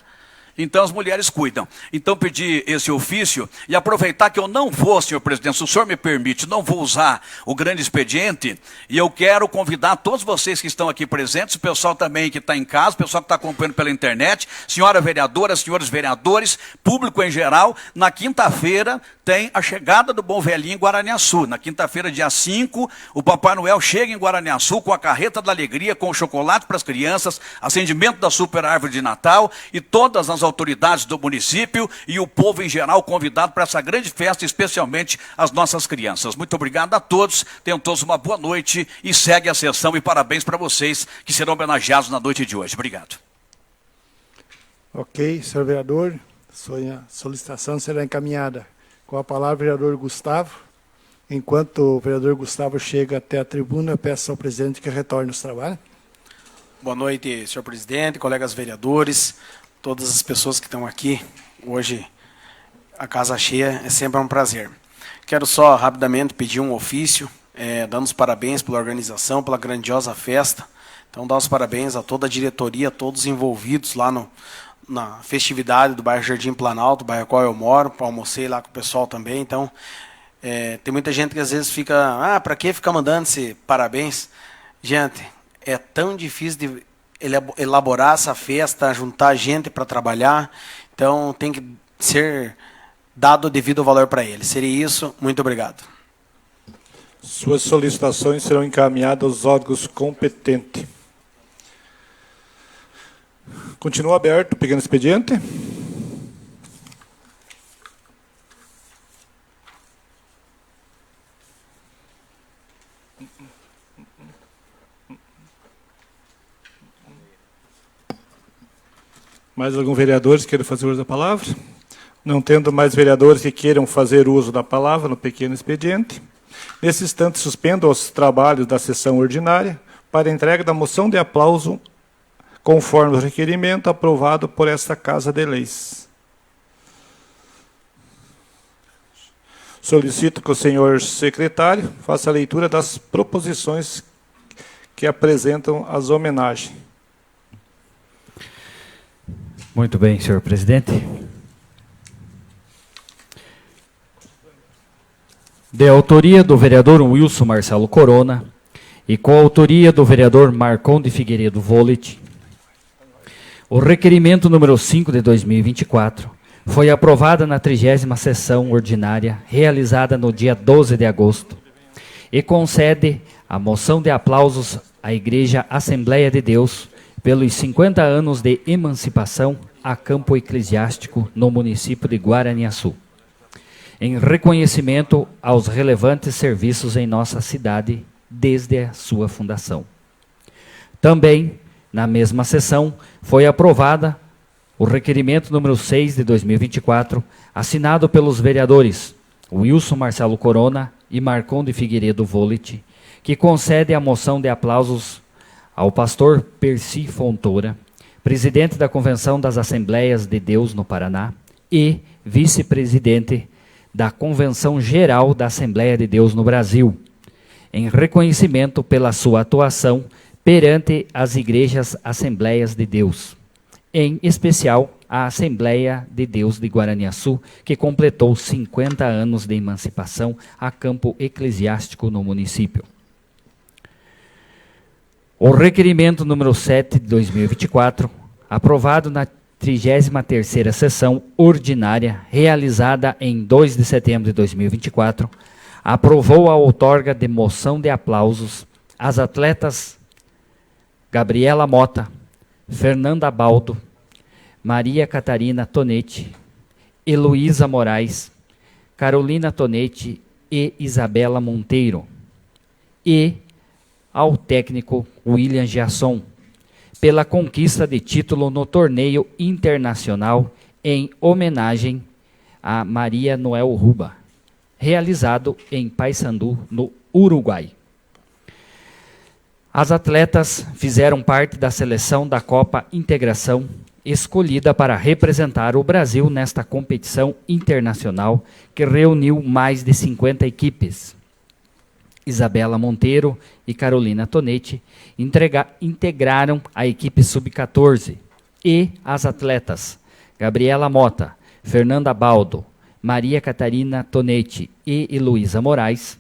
Então as mulheres cuidam. Então pedi esse ofício e aproveitar que eu não vou, senhor presidente, se o senhor me permite, não vou usar o grande expediente, e eu quero convidar todos vocês que estão aqui presentes, o pessoal também que está em casa, o pessoal que está acompanhando pela internet, senhora vereadora, senhores vereadores, público em geral. Na quinta-feira tem a chegada do Bom Velhinho em Guaraniaçu. Na quinta-feira, dia 5, o Papai Noel chega em Guaraniaçu com a carreta da alegria, com chocolate para as crianças, acendimento da super árvore de Natal e todas as autoridades do município e o povo em geral convidado para essa grande festa, especialmente as nossas crianças. Muito obrigado a todos, tenham todos uma boa noite e segue a sessão, e parabéns para vocês que serão homenageados na noite de hoje. Obrigado. Ok, senhor vereador, sua solicitação será encaminhada. Com a palavra, o vereador Gustavo. Enquanto o vereador Gustavo chega até a tribuna, eu peço ao presidente que retorne os trabalhos. Boa noite, senhor presidente, colegas vereadores, todas as pessoas que estão aqui. Hoje, a casa cheia, é sempre um prazer. Quero só rapidamente pedir um ofício, dando os parabéns pela organização, pela grandiosa festa. Então, dar os parabéns a toda a diretoria, a todos os envolvidos lá na festividade do bairro Jardim Planalto, bairro qual eu moro, almocei lá com o pessoal também. Então, tem muita gente que às vezes fica, para que ficar mandando esse parabéns? Gente, é tão difícil de elaborar essa festa, juntar gente para trabalhar, então tem que ser dado o devido valor para ele. Seria isso, muito obrigado. Suas solicitações serão encaminhadas aos órgãos competentes. Continua aberto o pequeno expediente. Mais algum vereador que queira fazer uso da palavra? Não tendo mais vereadores que queiram fazer uso da palavra no pequeno expediente, nesse instante suspendo os trabalhos da sessão ordinária para a entrega da moção de aplauso conforme o requerimento aprovado por esta Casa de Leis. Solicito que o senhor secretário faça a leitura das proposições que apresentam as homenagens. Muito bem, senhor presidente. De autoria do vereador Wilson Marcelo Corona e coautoria do vereador Marcon de Figueiredo Volet, o requerimento número 5 de 2024 foi aprovado na 30ª sessão ordinária realizada no dia 12 de agosto e concede a moção de aplausos à Igreja Assembleia de Deus pelos 50 anos de emancipação a campo eclesiástico no município de Guaraniaçu, em reconhecimento aos relevantes serviços em nossa cidade desde a sua fundação. Também, na mesma sessão, foi aprovada o requerimento número 6 de 2024, assinado pelos vereadores Wilson Marcelo Corona e Marcon de Figueiredo Volet, que concede a moção de aplausos ao pastor Percy Fontoura, presidente da Convenção das Assembleias de Deus no Paraná e vice-presidente da Convenção Geral da Assembleia de Deus no Brasil, em reconhecimento pela sua atuação perante as igrejas Assembleias de Deus, em especial a Assembleia de Deus de Guaraniaçu, que completou 50 anos de emancipação a campo eclesiástico no município. O requerimento número 7 de 2024, aprovado na 33ª sessão ordinária, realizada em 2 de setembro de 2024, aprovou a outorga de moção de aplausos às atletas Gabriela Mota, Fernanda Baldo, Maria Catarina Tonetti, Heloísa Moraes, Carolina Tonetti e Isabela Monteiro, e ao técnico William Giasson, pela conquista de título no torneio internacional em homenagem a Maria Noel Ruba, realizado em Paysandu, no Uruguai. As atletas fizeram parte da seleção da Copa Integração, escolhida para representar o Brasil nesta competição internacional que reuniu mais de 50 equipes. Isabela Monteiro e Carolina Tonetti integraram a equipe sub-14 e as atletas Gabriela Mota, Fernanda Baldo, Maria Catarina Tonetti e Heloísa Moraes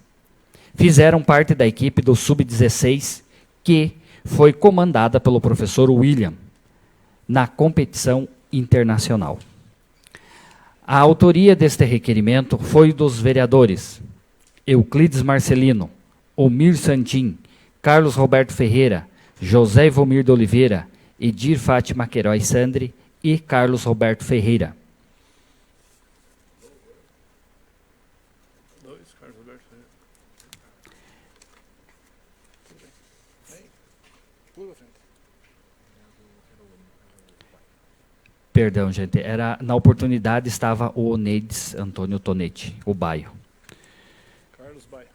fizeram parte da equipe do sub-16, que foi comandada pelo professor William na competição internacional. A autoria deste requerimento foi dos vereadores Euclides Marcelino, Omir Santin, Carlos Roberto Ferreira, José Ivomir de Oliveira, Edir Fátima Queiroz Sandri e Carlos Roberto Ferreira. Perdão, gente, na oportunidade estava o Oneides Antônio Tonetti, o bairro. Carlos Baio.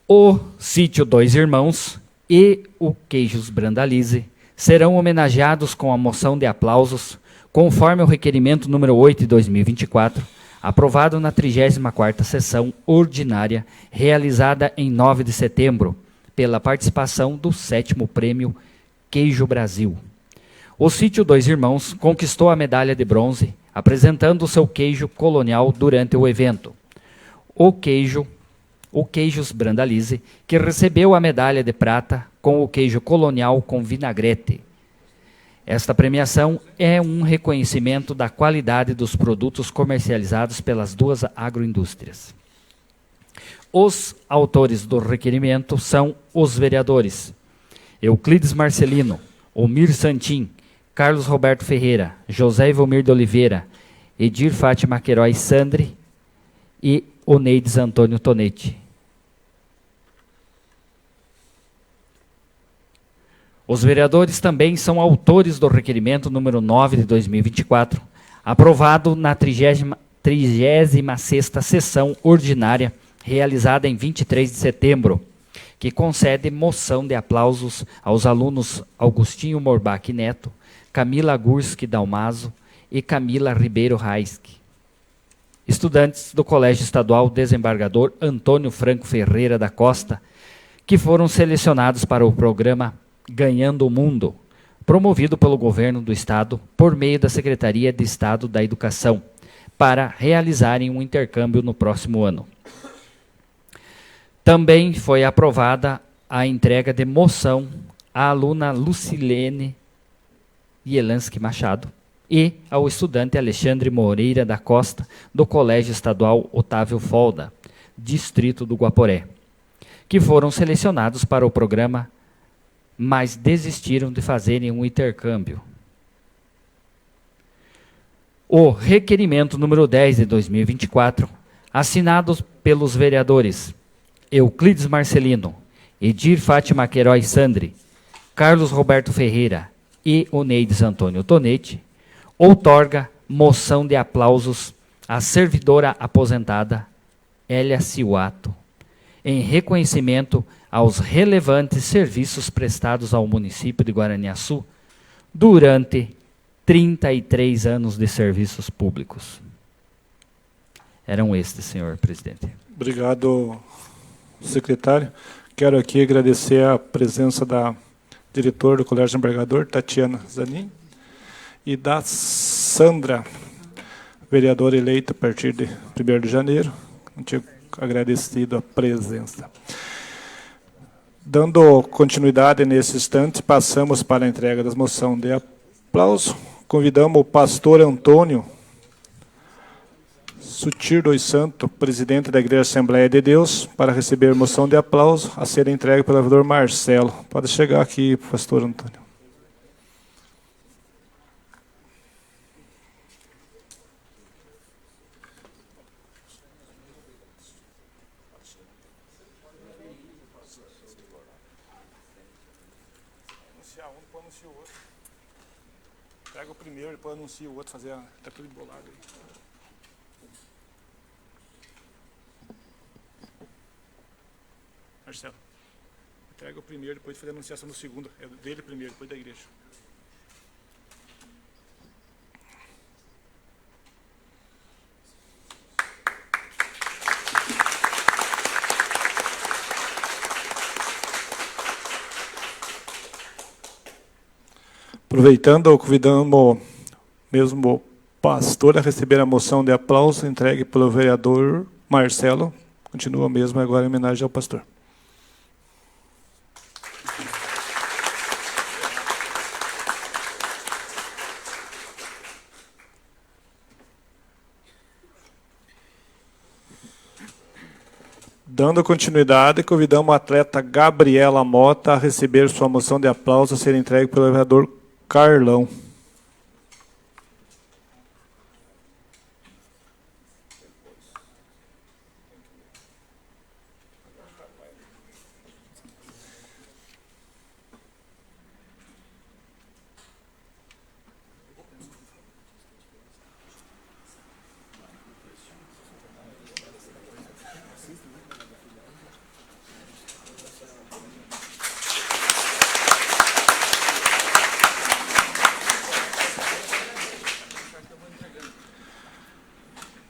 O Sítio Dois Irmãos e o Queijos Brandalize serão homenageados com a moção de aplausos, conforme o requerimento número 8 de 2024, aprovado na 34ª sessão ordinária, realizada em 9 de setembro, pela participação do 7º Prêmio Queijo Brasil. O sítio Dois Irmãos conquistou a medalha de bronze, apresentando o seu queijo colonial durante o evento. O Queijos Brandalize, que recebeu a medalha de prata com o queijo colonial com vinagrete. Esta premiação é um reconhecimento da qualidade dos produtos comercializados pelas duas agroindústrias. Os autores do requerimento são os vereadores Euclides Marcelino, Omir Santim, Carlos Roberto Ferreira, José Ivomir de Oliveira, Edir Fátima Queiroz Sandri e Oneides Antônio Tonetti. Os vereadores também são autores do requerimento número 9 de 2024, aprovado na 36ª sessão ordinária, realizada em 23 de setembro, que concede moção de aplausos aos alunos Augustinho Morbach Neto, Camila Gurski Dalmaso e Camila Ribeiro Raiski, estudantes do Colégio Estadual Desembargador Antônio Franco Ferreira da Costa, que foram selecionados para o programa Ganhando o Mundo, promovido pelo Governo do Estado por meio da Secretaria de Estado da Educação, para realizarem um intercâmbio no próximo ano. Também foi aprovada a entrega de moção à aluna Lucilene Yelansky Machado e ao estudante Alexandre Moreira da Costa, do Colégio Estadual Otávio Folda, distrito do Guaporé, que foram selecionados para o programa, mas desistiram de fazerem um intercâmbio. O requerimento número 10 de 2024, assinado pelos vereadores Euclides Marcelino, Edir Fátima Queiroz Sandri, Carlos Roberto Ferreira e Oneides Antônio Tonetti, outorga moção de aplausos à servidora aposentada Hélia Ciuato, em reconhecimento aos relevantes serviços prestados ao município de Guaraniaçu durante 33 anos de serviços públicos. Eram estes, senhor presidente. Obrigado, secretário. Quero aqui agradecer a presença da diretora do Colégio Desembargador, Tatiana Zanin, e da Sandra, vereadora eleita a partir de 1º de janeiro. Não tinha agradecido a presença. Dando continuidade nesse instante, passamos para a entrega das moções de aplauso. Convidamos o pastor Antônio Sutir dos Santos, presidente da Igreja Assembleia de Deus, para receber moção de aplauso a ser entregue pelo vereador Marcelo. Pode chegar aqui, pastor Antônio. Anunciar um, depois anuncia o outro. Pega o primeiro, depois anuncia o outro, fazer tá tudo embolado aí. Marcelo, pega o primeiro, depois fazer a anunciação do segundo. É dele primeiro, depois da igreja. Aproveitando, convidamos mesmo o pastor a receber a moção de aplauso entregue pelo vereador Marcelo. Continua mesmo agora em homenagem ao pastor. Dando continuidade, convidamos a atleta Gabriela Mota a receber sua moção de aplauso a ser entregue pelo vereador Carlão.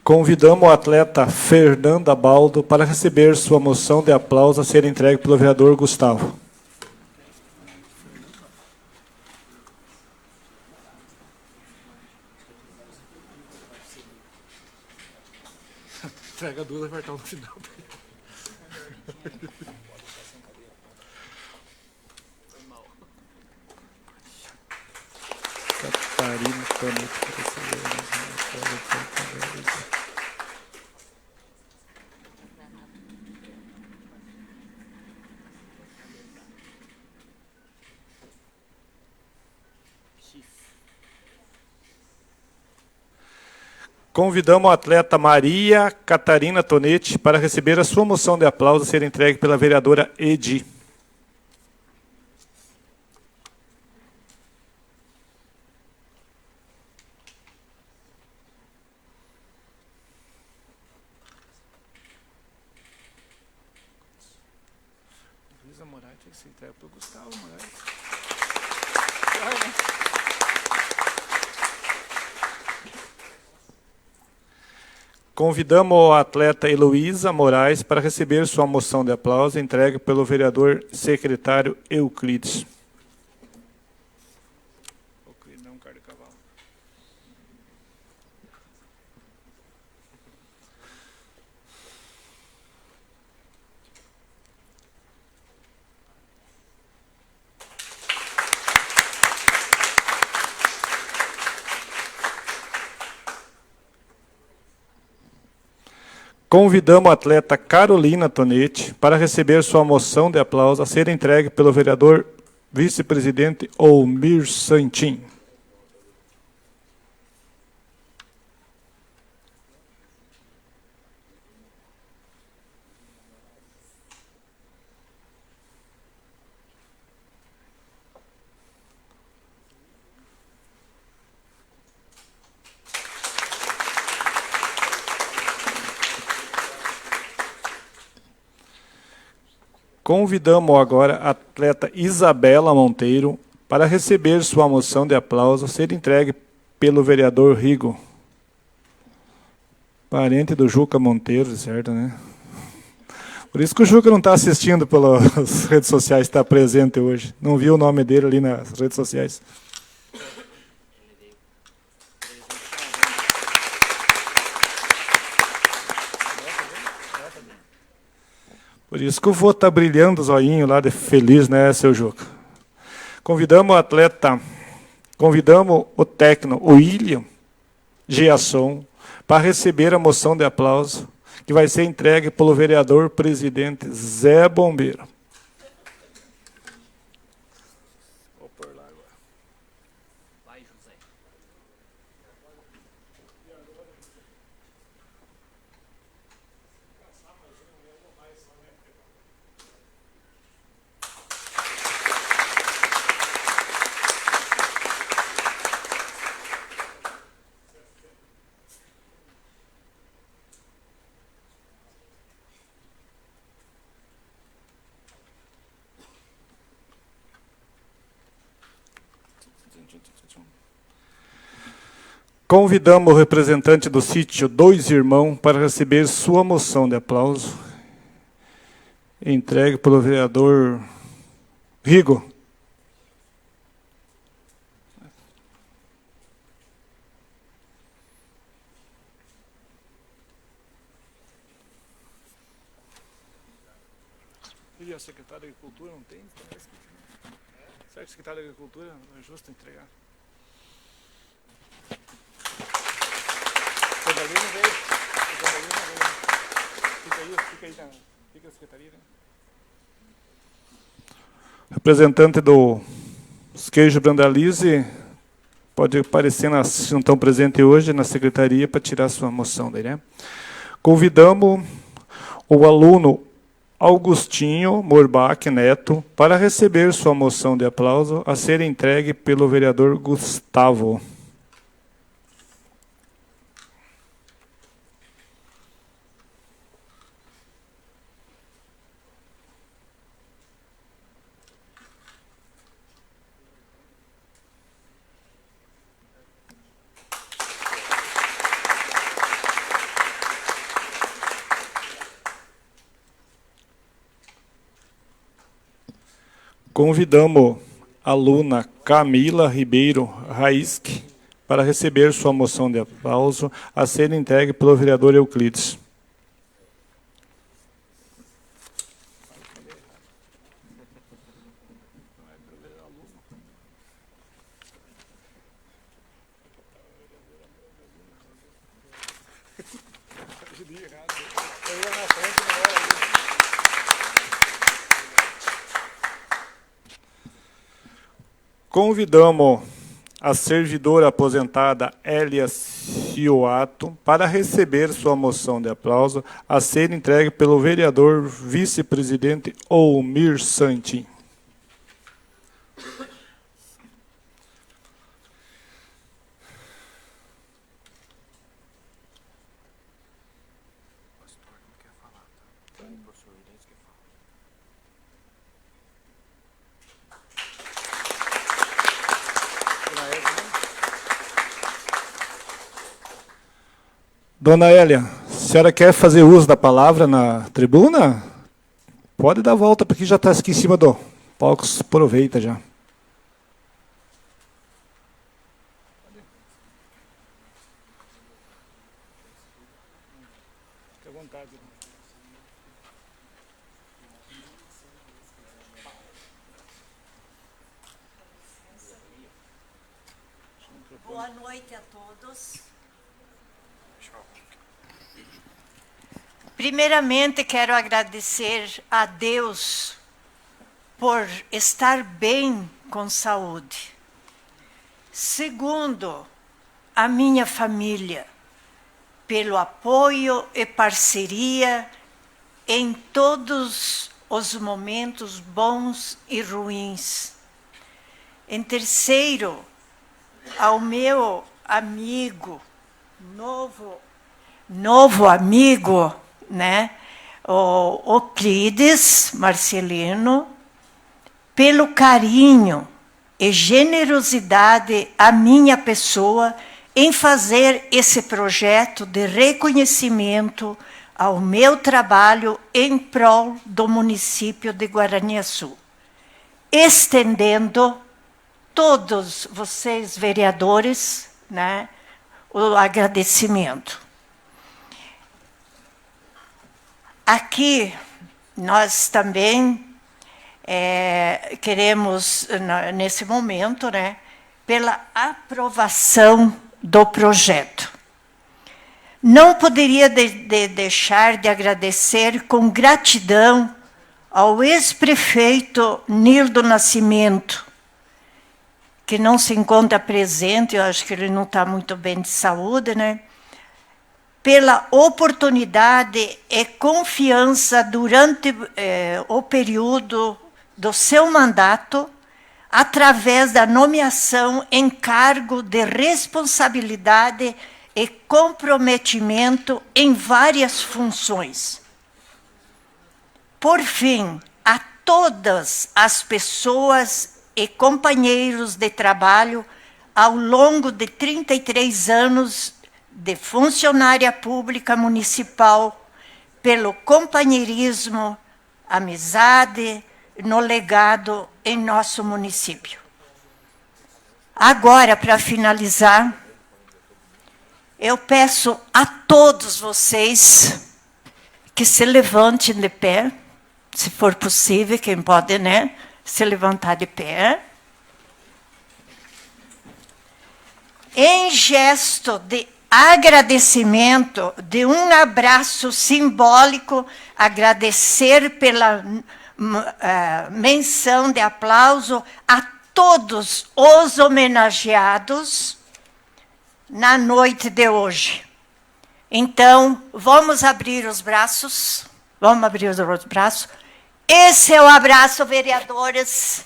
Convidamos o atleta Fernanda Baldo para receber sua moção de aplauso a ser entregue pelo vereador Gustavo. Entrega duas, apertar no final. Catarina Tonete para receber. Convidamos a atleta Maria Catarina Tonete para receber a sua moção de aplauso a ser entregue pela vereadora Edi. Luísa Moraes tem que ser entregue para o Gustavo Moraes. Convidamos a atleta Heloísa Moraes para receber sua moção de aplauso entregue pelo vereador secretário Euclides. Convidamos a atleta Carolina Tonete para receber sua moção de aplauso a ser entregue pelo vereador vice-presidente Olmir Santin. Convidamos agora a atleta Isabela Monteiro para receber sua moção de aplauso a ser entregue pelo vereador Rigo. Parente do Juca Monteiro, certo, né? Por isso que o Juca não está assistindo pelas redes sociais, está presente hoje. Não viu o nome dele ali nas redes sociais. Por isso que o vô está brilhando o zoinho lá de feliz, né, seu Juca? Convidamos o técnico, o William Giasson, para receber a moção de aplauso, que vai ser entregue pelo vereador presidente Zé Bombeiro. Vou pôr lá agora. Vai, José. Convidamos o representante do sítio Dois Irmãos para receber sua moção de aplauso, entregue pelo vereador Rigo. E a secretária de Agricultura não tem? Será que a secretária de Agricultura não é justo entregar? Fica a secretaria. Representante dos queijos Brandalize pode aparecer, se não estão presentes hoje, na secretaria para tirar sua moção daí, né? Convidamos o aluno Augustinho Morbach Neto para receber sua moção de aplauso a ser entregue pelo vereador Gustavo. Convidamos a aluna Camila Ribeiro Raisque para receber sua moção de aplauso a ser entregue pelo vereador Euclides. convidamos a servidora aposentada Hélia Cioato para receber sua moção de aplauso a ser entregue pelo vereador vice-presidente Olmir Santin. Dona Hélia, a senhora quer fazer uso da palavra na tribuna? Pode dar a volta, porque já está aqui em cima do palco, aproveita já. Fique à vontade. Boa noite a todos. Primeiramente, quero agradecer a Deus por estar bem com saúde. Segundo, a minha família, pelo apoio e parceria em todos os momentos bons e ruins. Em terceiro, ao meu amigo, novo amigo, né, o Euclides Marcelino, pelo carinho e generosidade à minha pessoa em fazer esse projeto de reconhecimento ao meu trabalho em prol do município de Guaraniaçu, estendendo todos vocês, vereadores, né, o agradecimento. Aqui, nós também queremos, nesse momento, né, pela aprovação do projeto. Não poderia deixar de agradecer com gratidão ao ex-prefeito Nildo Nascimento, que não se encontra presente, eu acho que ele não está muito bem de saúde, né? Pela oportunidade e confiança durante o período do seu mandato, através da nomeação em cargo de responsabilidade e comprometimento em várias funções. Por fim, a todas as pessoas e companheiros de trabalho ao longo de 33 anos de funcionária pública municipal, pelo companheirismo, amizade, no legado em nosso município. Agora, para finalizar, eu peço a todos vocês que se levantem de pé, se for possível, quem pode, né, se levantar de pé, em gesto de agradecimento, de um abraço simbólico, agradecer pela menção de aplauso a todos os homenageados na noite de hoje. Então, vamos abrir os braços. Vamos abrir os braços. Esse é o abraço, vereadores.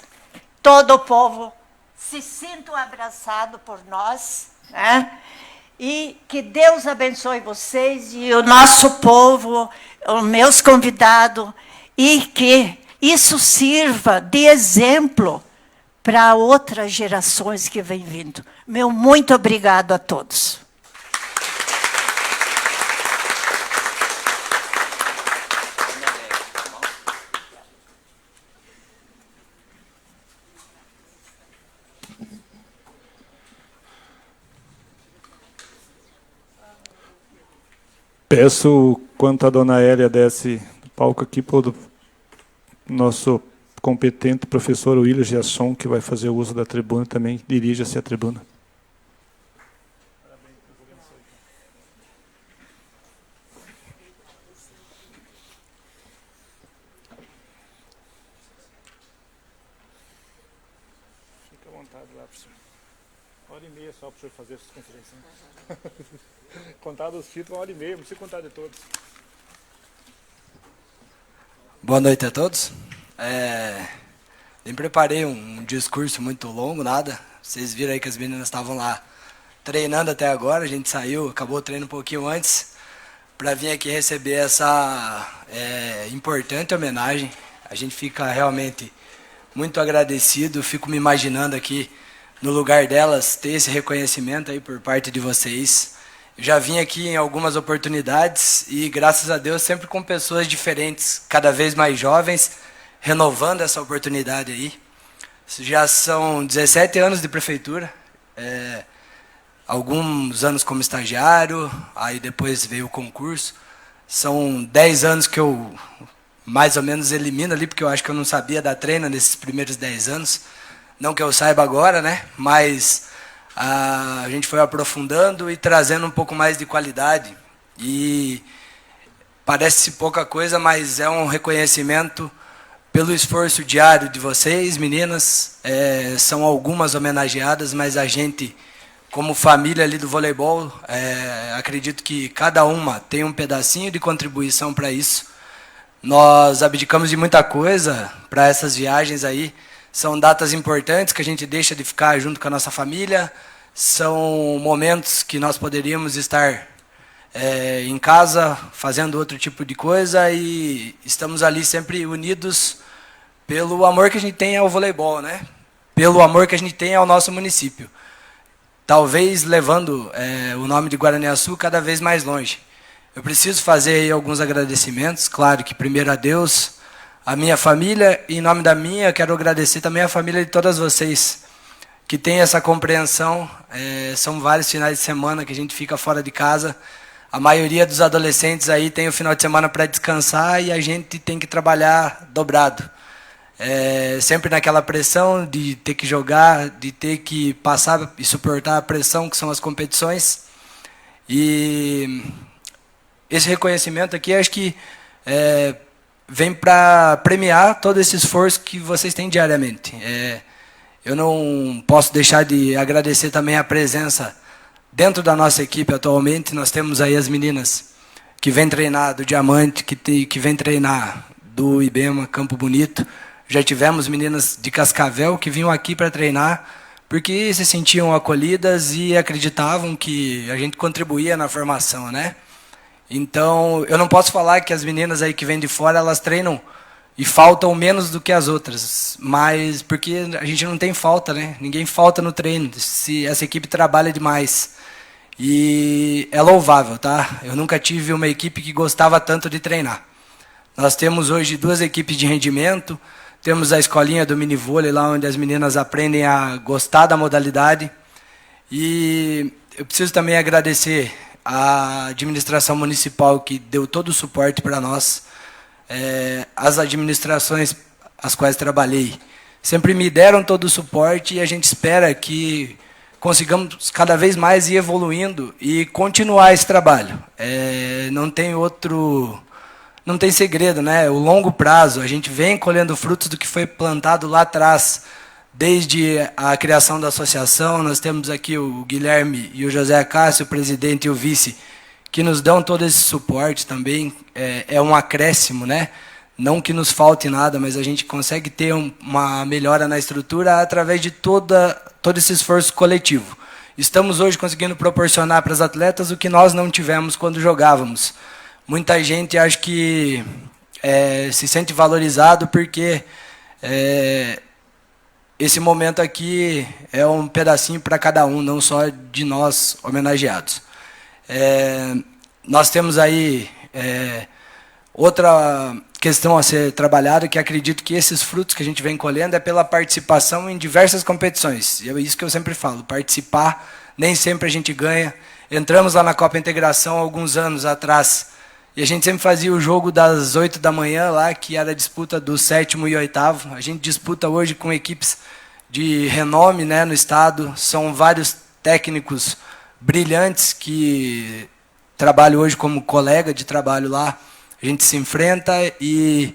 Todo o povo se sinta abraçado por nós, né? E que Deus abençoe vocês e o nosso povo, os meus convidados, e que isso sirva de exemplo para outras gerações que vêm vindo. Meu muito obrigado a todos. Peço, quanto a dona Hélia desce do palco aqui, para o nosso competente professor Willis Giasson, que vai fazer o uso da tribuna, também dirija-se à tribuna. Fique à vontade. contado lá, professor. 1h30 só para o senhor fazer essas conferências. Contado os títulos, 1h30, não precisa contar de todos. Boa noite a todos. Nem preparei um discurso muito longo, nada. Vocês viram aí que as meninas estavam lá treinando até agora. A gente saiu, acabou o treino um pouquinho antes, para vir aqui receber essa importante homenagem. A gente fica realmente muito agradecido. Fico me imaginando aqui no lugar delas ter esse reconhecimento aí por parte de vocês. Eu já vim aqui em algumas oportunidades e, graças a Deus, sempre com pessoas diferentes, cada vez mais jovens, renovando essa oportunidade aí. Já são 17 anos de prefeitura, alguns anos como estagiário, aí depois veio o concurso. São 10 anos que eu mais ou menos elimino ali, porque eu acho que eu não sabia dar treino nesses primeiros 10 anos. Não que eu saiba agora, né? Mas a gente foi aprofundando e trazendo um pouco mais de qualidade. E parece pouca coisa, mas é um reconhecimento pelo esforço diário de vocês, meninas. São algumas homenageadas, mas a gente, como família ali do voleibol, acredito que cada uma tem um pedacinho de contribuição para isso. Nós abdicamos de muita coisa para essas viagens aí. São datas importantes que a gente deixa de ficar junto com a nossa família. São momentos que nós poderíamos estar em casa fazendo outro tipo de coisa, e estamos ali sempre unidos pelo amor que a gente tem ao voleibol, né? Pelo amor que a gente tem ao nosso município. Talvez levando o nome de Guaraniaçu cada vez mais longe. Eu preciso fazer aí alguns agradecimentos, claro que primeiro a Deus, a minha família, e em nome da minha, quero agradecer também a família de todas vocês, que tem essa compreensão. São vários finais de semana que a gente fica fora de casa. A maioria dos adolescentes aí tem o final de semana para descansar e a gente tem que trabalhar dobrado. Sempre naquela pressão de ter que jogar, de ter que passar e suportar a pressão que são as competições. E esse reconhecimento aqui, acho que vem para premiar todo esse esforço que vocês têm diariamente. Eu não posso deixar de agradecer também a presença dentro da nossa equipe atualmente. Nós temos aí as meninas que vêm treinar do Diamante, que vêm treinar do Ibema, Campo Bonito. Já tivemos meninas de Cascavel que vinham aqui para treinar porque se sentiam acolhidas e acreditavam que a gente contribuía na formação, né? Então, eu não posso falar que as meninas aí que vêm de fora, elas treinam e faltam menos do que as outras, mas porque a gente não tem falta, né? Ninguém falta no treino, se essa equipe trabalha demais. E é louvável, tá? Eu nunca tive uma equipe que gostava tanto de treinar. Nós temos hoje 2 equipes de rendimento, temos a escolinha do minivôlei, lá onde as meninas aprendem a gostar da modalidade. E eu preciso também agradecer a administração municipal, que deu todo o suporte para nós. As administrações as quais trabalhei sempre me deram todo o suporte, e a gente espera que consigamos cada vez mais ir evoluindo e continuar esse trabalho. Não tem segredo, né? O longo prazo, a gente vem colhendo frutos do que foi plantado lá atrás, desde a criação da associação. Nós temos aqui o Guilherme e o José Cássio, o presidente e o vice, que nos dão todo esse suporte também. É um acréscimo, né? Não que nos falte nada, mas a gente consegue ter uma melhora na estrutura através de todo esse esforço coletivo. Estamos hoje conseguindo proporcionar para as atletas o que nós não tivemos quando jogávamos. Muita gente acha que se sente valorizado porque esse momento aqui é um pedacinho para cada um, não só de nós homenageados. Nós temos aí outra questão a ser trabalhada, que acredito que esses frutos que a gente vem colhendo é pela participação em diversas competições. E é isso que eu sempre falo, participar, nem sempre a gente ganha. Entramos lá na Copa Integração alguns anos atrás, e a gente sempre fazia o jogo das 8 da manhã lá, que era a disputa do 7º e 8º. A gente disputa hoje com equipes de renome, né, no estado. São vários técnicos brilhantes que trabalham hoje como colega de trabalho lá. A gente se enfrenta e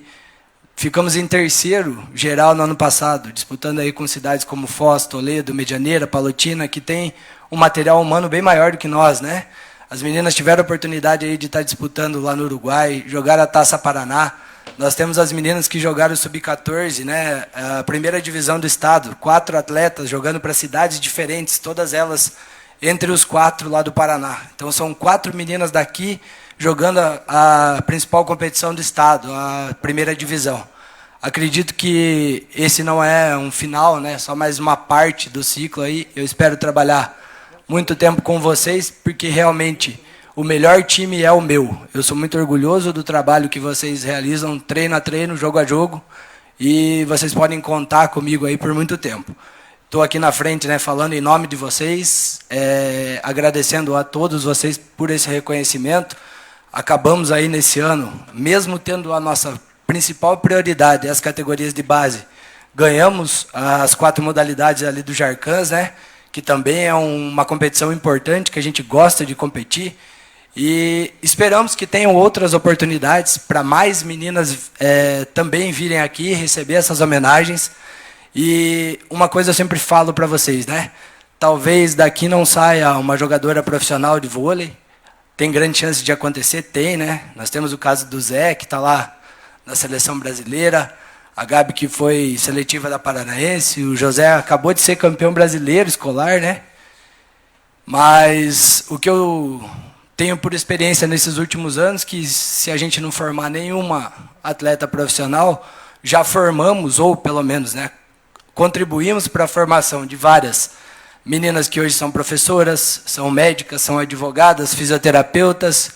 ficamos em terceiro geral no ano passado, disputando aí com cidades como Foz, Toledo, Medianeira, Palotina, que tem um material humano bem maior do que nós, né? As meninas tiveram a oportunidade aí de estar disputando lá no Uruguai, jogaram a Taça Paraná. Nós temos as meninas que jogaram o Sub-14, né? A primeira divisão do estado, 4 atletas jogando para cidades diferentes, todas elas entre os 4 lá do Paraná. Então são 4 meninas daqui jogando a principal competição do estado, a primeira divisão. Acredito que esse não é um final, né? Só mais uma parte do ciclo aí. Eu espero trabalhar muito tempo com vocês, porque realmente o melhor time é o meu. Eu sou muito orgulhoso do trabalho que vocês realizam, treino a treino, jogo a jogo, e vocês podem contar comigo aí por muito tempo. Estou aqui na frente, né, falando em nome de vocês, agradecendo a todos vocês por esse reconhecimento. Acabamos aí nesse ano, mesmo tendo a nossa principal prioridade, as categorias de base, ganhamos as 4 modalidades ali do Jarcans, né, que também é uma competição importante, que a gente gosta de competir, e esperamos que tenham outras oportunidades para mais meninas também virem aqui receber essas homenagens. E uma coisa eu sempre falo para vocês, né? Talvez daqui não saia uma jogadora profissional de vôlei. Tem grande chance de acontecer? Tem, né? Nós temos o caso do Zé, que está lá na seleção brasileira. A Gabi, que foi seletiva da Paranaense. O José acabou de ser campeão brasileiro escolar, né? Mas o que eu tenho por experiência nesses últimos anos, que se a gente não formar nenhuma atleta profissional, já formamos, ou pelo menos, né, contribuímos para a formação de várias meninas que hoje são professoras, são médicas, são advogadas, fisioterapeutas,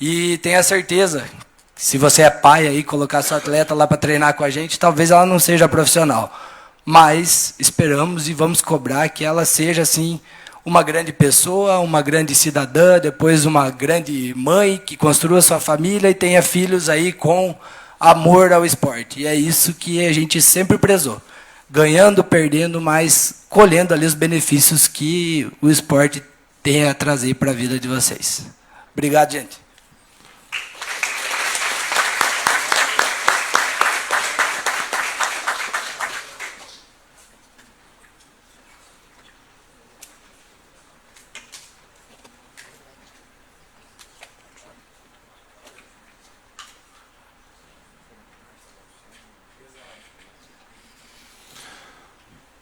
e tenha certeza, se você é pai aí, colocar sua atleta lá para treinar com a gente, talvez ela não seja profissional, mas esperamos e vamos cobrar que ela seja, assim, uma grande pessoa, uma grande cidadã, depois uma grande mãe que construa sua família e tenha filhos aí com amor ao esporte. E é isso que a gente sempre prezou. Ganhando, perdendo, mas colhendo ali os benefícios que o esporte tem a trazer para a vida de vocês. Obrigado, gente.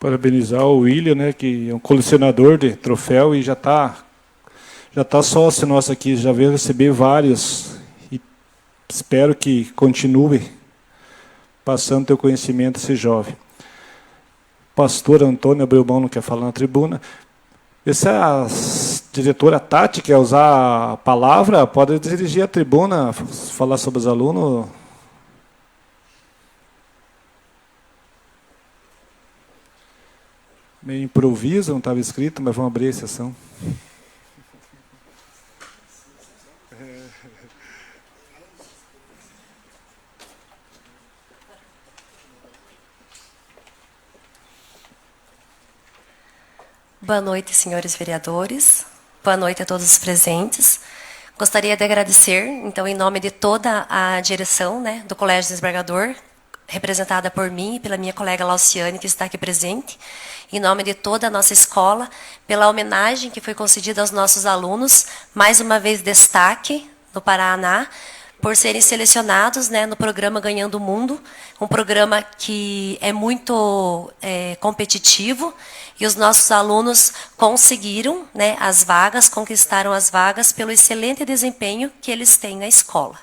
Parabenizar o William, né, que é um colecionador de troféu e já tá sócio nosso aqui, já veio receber vários, e espero que continue passando teu conhecimento a esse jovem. Pastor Antônio Abelmão não quer falar na tribuna. Se a diretora Tati quer usar a palavra, pode dirigir a tribuna, falar sobre os alunos. Meio improviso, não estava escrito, mas vamos abrir a sessão. Boa noite, senhores vereadores. Boa noite a todos os presentes. Gostaria de agradecer, então, em nome de toda a direção, né, do Colégio Desembargador, representada por mim e pela minha colega Lauciane, que está aqui presente, em nome de toda a nossa escola, pela homenagem que foi concedida aos nossos alunos, mais uma vez destaque no Paraná, por serem selecionados, né, no programa Ganhando o Mundo, um programa que é muito competitivo, e os nossos alunos conseguiram, né, as vagas, conquistaram as vagas pelo excelente desempenho que eles têm na escola.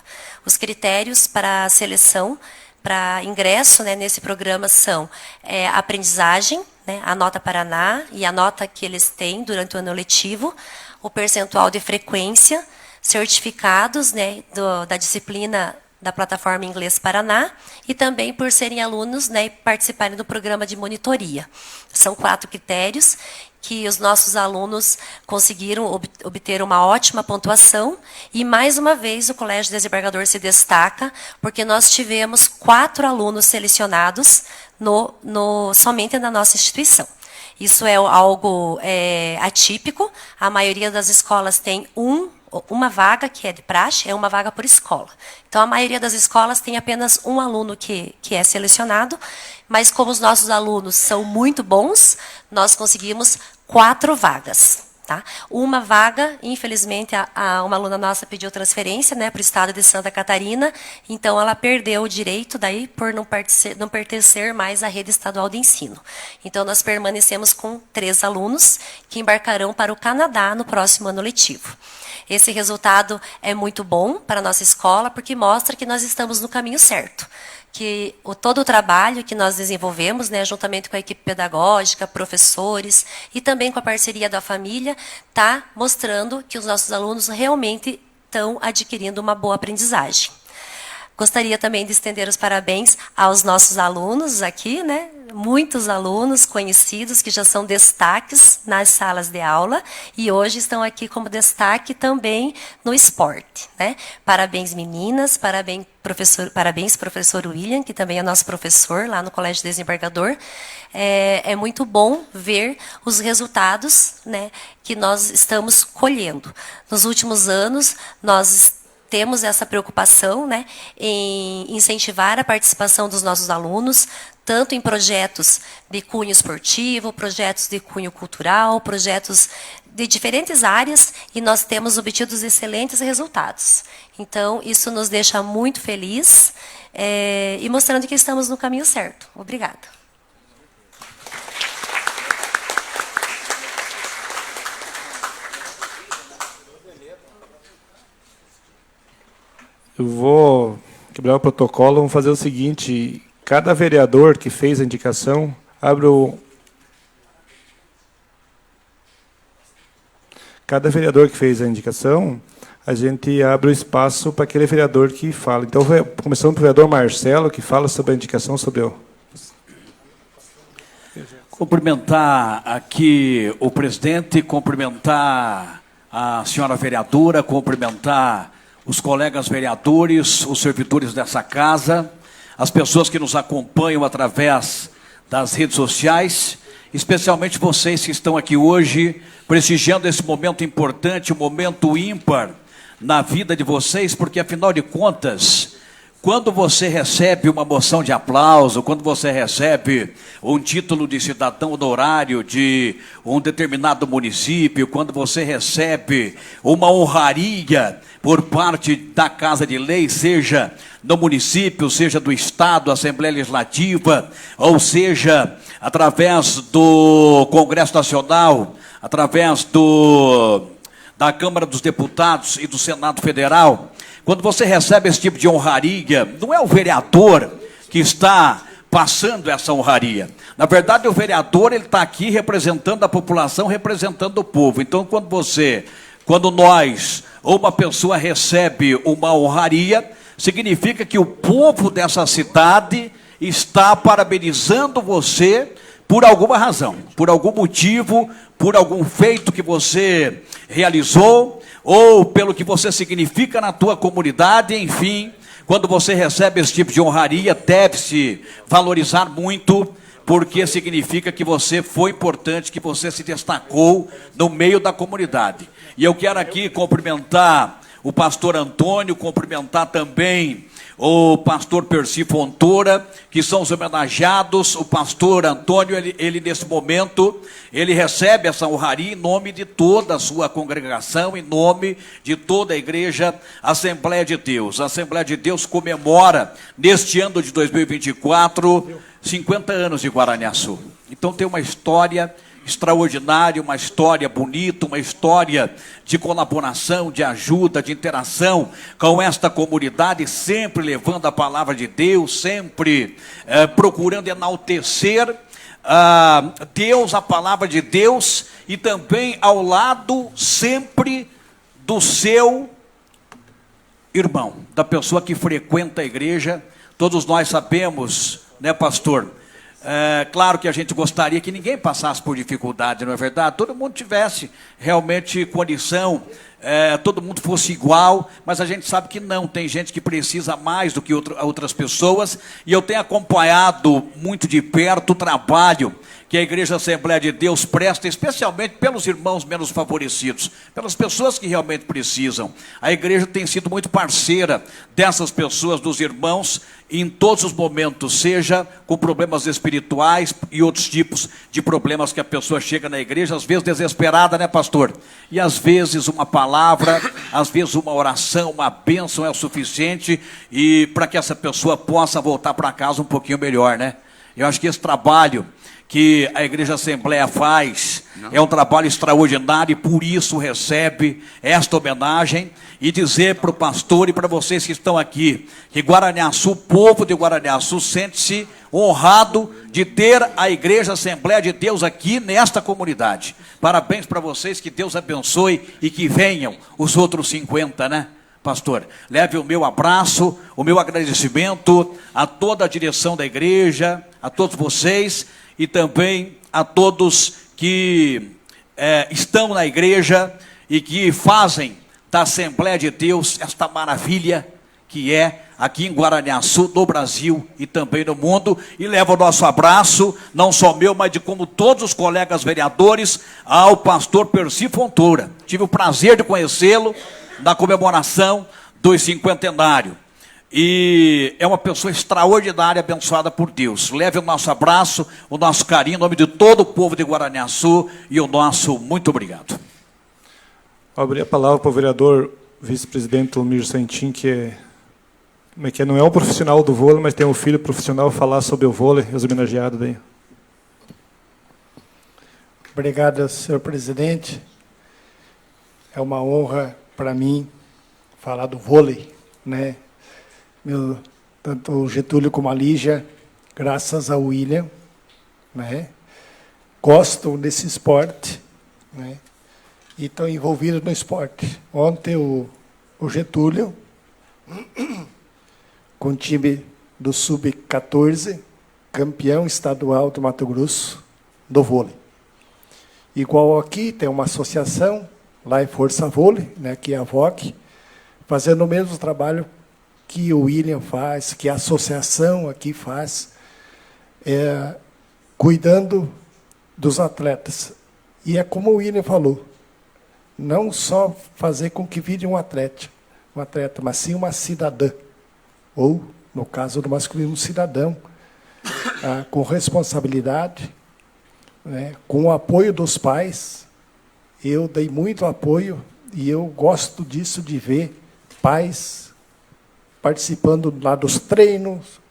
Os critérios para a seleção, para ingresso, né, nesse programa são a aprendizagem, né, a nota Paraná e a nota que eles têm durante o ano letivo, o percentual de frequência, certificados, né, da disciplina da plataforma Inglês Paraná e também por serem alunos, né, e participarem do programa de monitoria. São 4 critérios que os nossos alunos conseguiram obter uma ótima pontuação e, mais uma vez, o Colégio Desembargador se destaca porque nós tivemos 4 alunos selecionados somente na nossa instituição. Isso é algo atípico, a maioria das escolas tem um uma vaga que é de praxe, é uma vaga por escola. Então, a maioria das escolas tem apenas um aluno que é selecionado, mas como os nossos alunos são muito bons, nós conseguimos 4 vagas. Tá? Uma vaga, infelizmente, uma aluna nossa pediu transferência, né, para o estado de Santa Catarina, então ela perdeu o direito daí por não pertencer mais à rede estadual de ensino. Então, nós permanecemos com 3 alunos que embarcarão para o Canadá no próximo ano letivo. Esse resultado é muito bom para a nossa escola, porque mostra que nós estamos no caminho certo. Que todo o trabalho que nós desenvolvemos, né, juntamente com a equipe pedagógica, professores e também com a parceria da família, está mostrando que os nossos alunos realmente estão adquirindo uma boa aprendizagem. Gostaria também de estender os parabéns aos nossos alunos aqui, né? Muitos alunos conhecidos que já são destaques nas salas de aula e hoje estão aqui como destaque também no esporte, né? Parabéns, meninas, parabéns, professor William, que também é nosso professor lá no Colégio Desembargador. É muito bom ver os resultados, né, que nós estamos colhendo. Nos últimos anos, nós temos essa preocupação, né, em incentivar a participação dos nossos alunos, tanto em projetos de cunho esportivo, projetos de cunho cultural, projetos de diferentes áreas, e nós temos obtido excelentes resultados. Então, isso nos deixa muito felizes e mostrando que estamos no caminho certo. Obrigada. Eu vou quebrar o protocolo, vamos fazer o seguinte, cada vereador que fez a indicação, cada vereador que fez a indicação, a gente abre o espaço para aquele vereador que fala. Então, começando pelo vereador Marcelo, que fala sobre a indicação sobre o... Cumprimentar aqui o presidente, cumprimentar a senhora vereadora, cumprimentar os colegas vereadores, os servidores dessa casa, as pessoas que nos acompanham através das redes sociais, especialmente vocês que estão aqui hoje, prestigiando esse momento importante, um momento ímpar na vida de vocês, porque, afinal de contas, quando você recebe uma moção de aplauso, quando você recebe um título de cidadão honorário de um determinado município, quando você recebe uma honraria por parte da Casa de Lei, seja no município, seja do Estado, Assembleia Legislativa, ou seja, através do Congresso Nacional, através da Câmara dos Deputados e do Senado Federal, quando você recebe esse tipo de honraria, não é o vereador que está passando essa honraria. Na verdade, o vereador ele está aqui representando a população, representando o povo. Então, quando nós ou uma pessoa recebe uma honraria, significa que o povo dessa cidade está parabenizando você por alguma razão, por algum motivo, por algum feito que você realizou, ou pelo que você significa na tua comunidade, enfim. Quando você recebe esse tipo de honraria, deve-se valorizar muito, porque significa que você foi importante, que você se destacou no meio da comunidade. E eu quero aqui cumprimentar o pastor Antônio, cumprimentar também o pastor Percy Fontoura, que são os homenageados. O pastor Antônio, ele nesse momento, ele recebe essa honraria em nome de toda a sua congregação, em nome de toda a igreja Assembleia de Deus. A Assembleia de Deus comemora, neste ano de 2024, 50 anos de Guaraniaçu. Então tem uma história extraordinária, uma história bonita, uma história de colaboração, de ajuda, de interação com esta comunidade, sempre levando a palavra de Deus, sempre procurando enaltecer Deus, a palavra de Deus, e também ao lado sempre do seu irmão, da pessoa que frequenta a igreja. Todos nós sabemos, né, pastor? Claro que a gente gostaria que ninguém passasse por dificuldade, não é verdade? Todo mundo tivesse realmente condição todo mundo fosse igual, mas a gente sabe que não, tem gente que precisa mais do que outras pessoas, e eu tenho acompanhado muito de perto o trabalho que a Igreja Assembleia de Deus presta, especialmente pelos irmãos menos favorecidos, pelas pessoas que realmente precisam. A igreja tem sido muito parceira dessas pessoas, dos irmãos, em todos os momentos, seja com problemas espirituais e outros tipos de problemas que a pessoa chega na igreja, às vezes desesperada, né, pastor? E às vezes uma palavra, às vezes uma oração, uma bênção é o suficiente e para que essa pessoa possa voltar para casa um pouquinho melhor, né? Eu acho que esse trabalho que a Igreja Assembleia faz é um trabalho extraordinário e por isso recebe esta homenagem, e dizer para o pastor e para vocês que estão aqui, que Guaraniaçu, o povo de Guaraniaçu, sente-se honrado de ter a Igreja Assembleia de Deus aqui nesta comunidade. Parabéns para vocês, que Deus abençoe e que venham os outros 50, né? Pastor, leve o meu abraço, o meu agradecimento a toda a direção da igreja, a todos vocês e também a todos que estão na igreja e que fazem da Assembleia de Deus esta maravilha que é aqui em Guaraniaçu, no Brasil e também no mundo. E leva o nosso abraço, não só meu, mas de como todos os colegas vereadores, ao pastor Percy Fontoura. Tive o prazer de conhecê-lo na comemoração do cinquentenário. E é uma pessoa extraordinária, abençoada por Deus. Leve o nosso abraço, o nosso carinho, em nome de todo o povo de Guaraniaçu, e o nosso muito obrigado. Vou abrir a palavra para o vereador vice-presidente Almir Santin, que não é um profissional do vôlei, mas tem um filho profissional, falar sobre o vôlei, os homenageados daí. Obrigado, senhor presidente. É uma honra para mim falar do vôlei, né? Tanto o Getúlio como a Lígia, graças ao William, né, gostam desse esporte, né, e estão envolvidos no esporte. Ontem o Getúlio, com o time do Sub-14, campeão estadual do Mato Grosso, do vôlei. Igual aqui, tem uma associação, lá em Força Vôlei, né, que é a VOC, fazendo o mesmo trabalho que o William faz, que a associação aqui faz, cuidando dos atletas. E é como o William falou, não só fazer com que vire um atleta, mas sim uma cidadã, ou, no caso do masculino, um cidadão, com responsabilidade, né, com o apoio dos pais. Eu dei muito apoio e eu gosto disso, de ver pais participando lá dos treinos,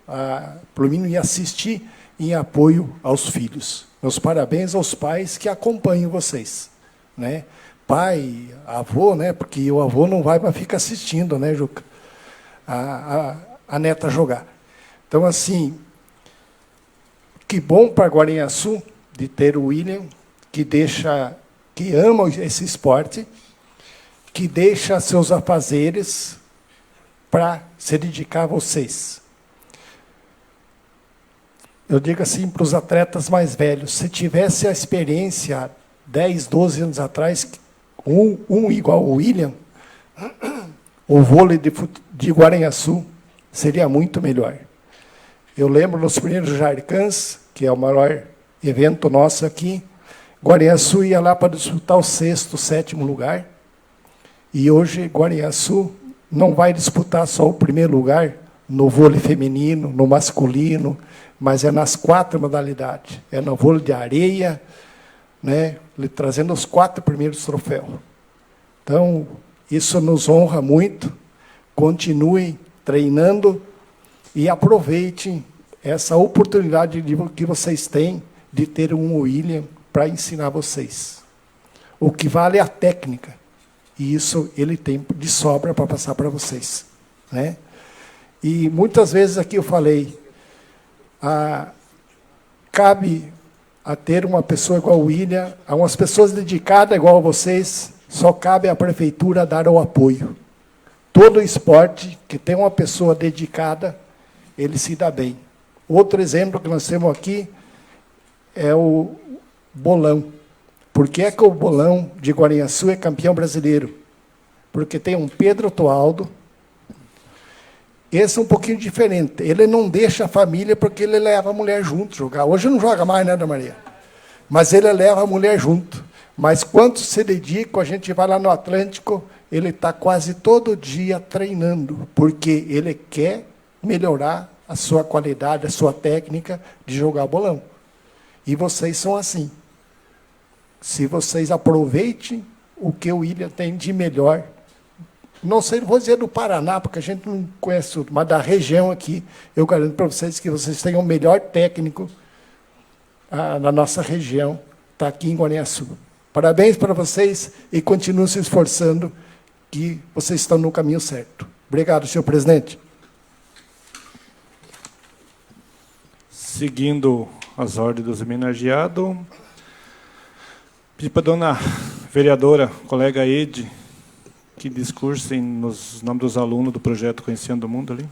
pelo menos e assistir em apoio aos filhos. Meus parabéns aos pais que acompanham vocês, né? Pai, avô, né? Porque o avô não vai, mas fica assistindo, né, Juca? A neta jogar. Então, assim, que bom para Guaraniaçu de ter o William, que ama esse esporte, que deixa seus afazeres para se dedicar a vocês. Eu digo assim para os atletas mais velhos, se tivesse a experiência 10, 12 anos atrás, um igual o William, o vôlei de Guaraniaçu seria muito melhor. Eu lembro nos primeiros Jarcãs, que é o maior evento nosso aqui, Guaraniaçu ia lá para disputar o 6º, 7º lugar, e hoje Guaraniaçu não vai disputar só o primeiro lugar no vôlei feminino, no masculino, mas é nas 4 modalidades. É no vôlei de areia, né, trazendo os 4 primeiros troféus. Então, isso nos honra muito. Continuem treinando e aproveitem essa oportunidade que vocês têm de ter um William para ensinar vocês. O que vale é a técnica. E isso ele tem de sobra para passar para vocês, né? E muitas vezes aqui eu falei, cabe a ter uma pessoa igual o William, a umas pessoas dedicadas igual a vocês, só cabe à prefeitura dar o apoio. Todo esporte que tem uma pessoa dedicada, ele se dá bem. Outro exemplo que nós temos aqui é o bolão. Por que é que o bolão de Guaraniaçu é campeão brasileiro? porque tem um Pedro Toaldo. Esse é um pouquinho diferente. Ele não deixa a família porque ele leva a mulher junto jogar. Hoje não joga mais, né, Ana Maria? Mas ele leva a mulher junto. Mas quando se dedica, a gente vai lá no Atlântico, ele está quase todo dia treinando, porque ele quer melhorar a sua qualidade, a sua técnica de jogar bolão. E vocês são assim. Se vocês aproveitem o que o William tem de melhor, não sei, vou dizer do Paraná, porque a gente não conhece tudo, mas da região aqui, eu garanto para vocês que vocês tenham o melhor técnico na nossa região, está aqui em Guaraniaçu. Parabéns para vocês e continuem se esforçando, que vocês estão no caminho certo. Obrigado, senhor presidente. Seguindo as ordens dos homenageados, pedi para a dona vereadora, colega Ede, que discursem nos nomes dos alunos do projeto Conhecendo o Mundo ali.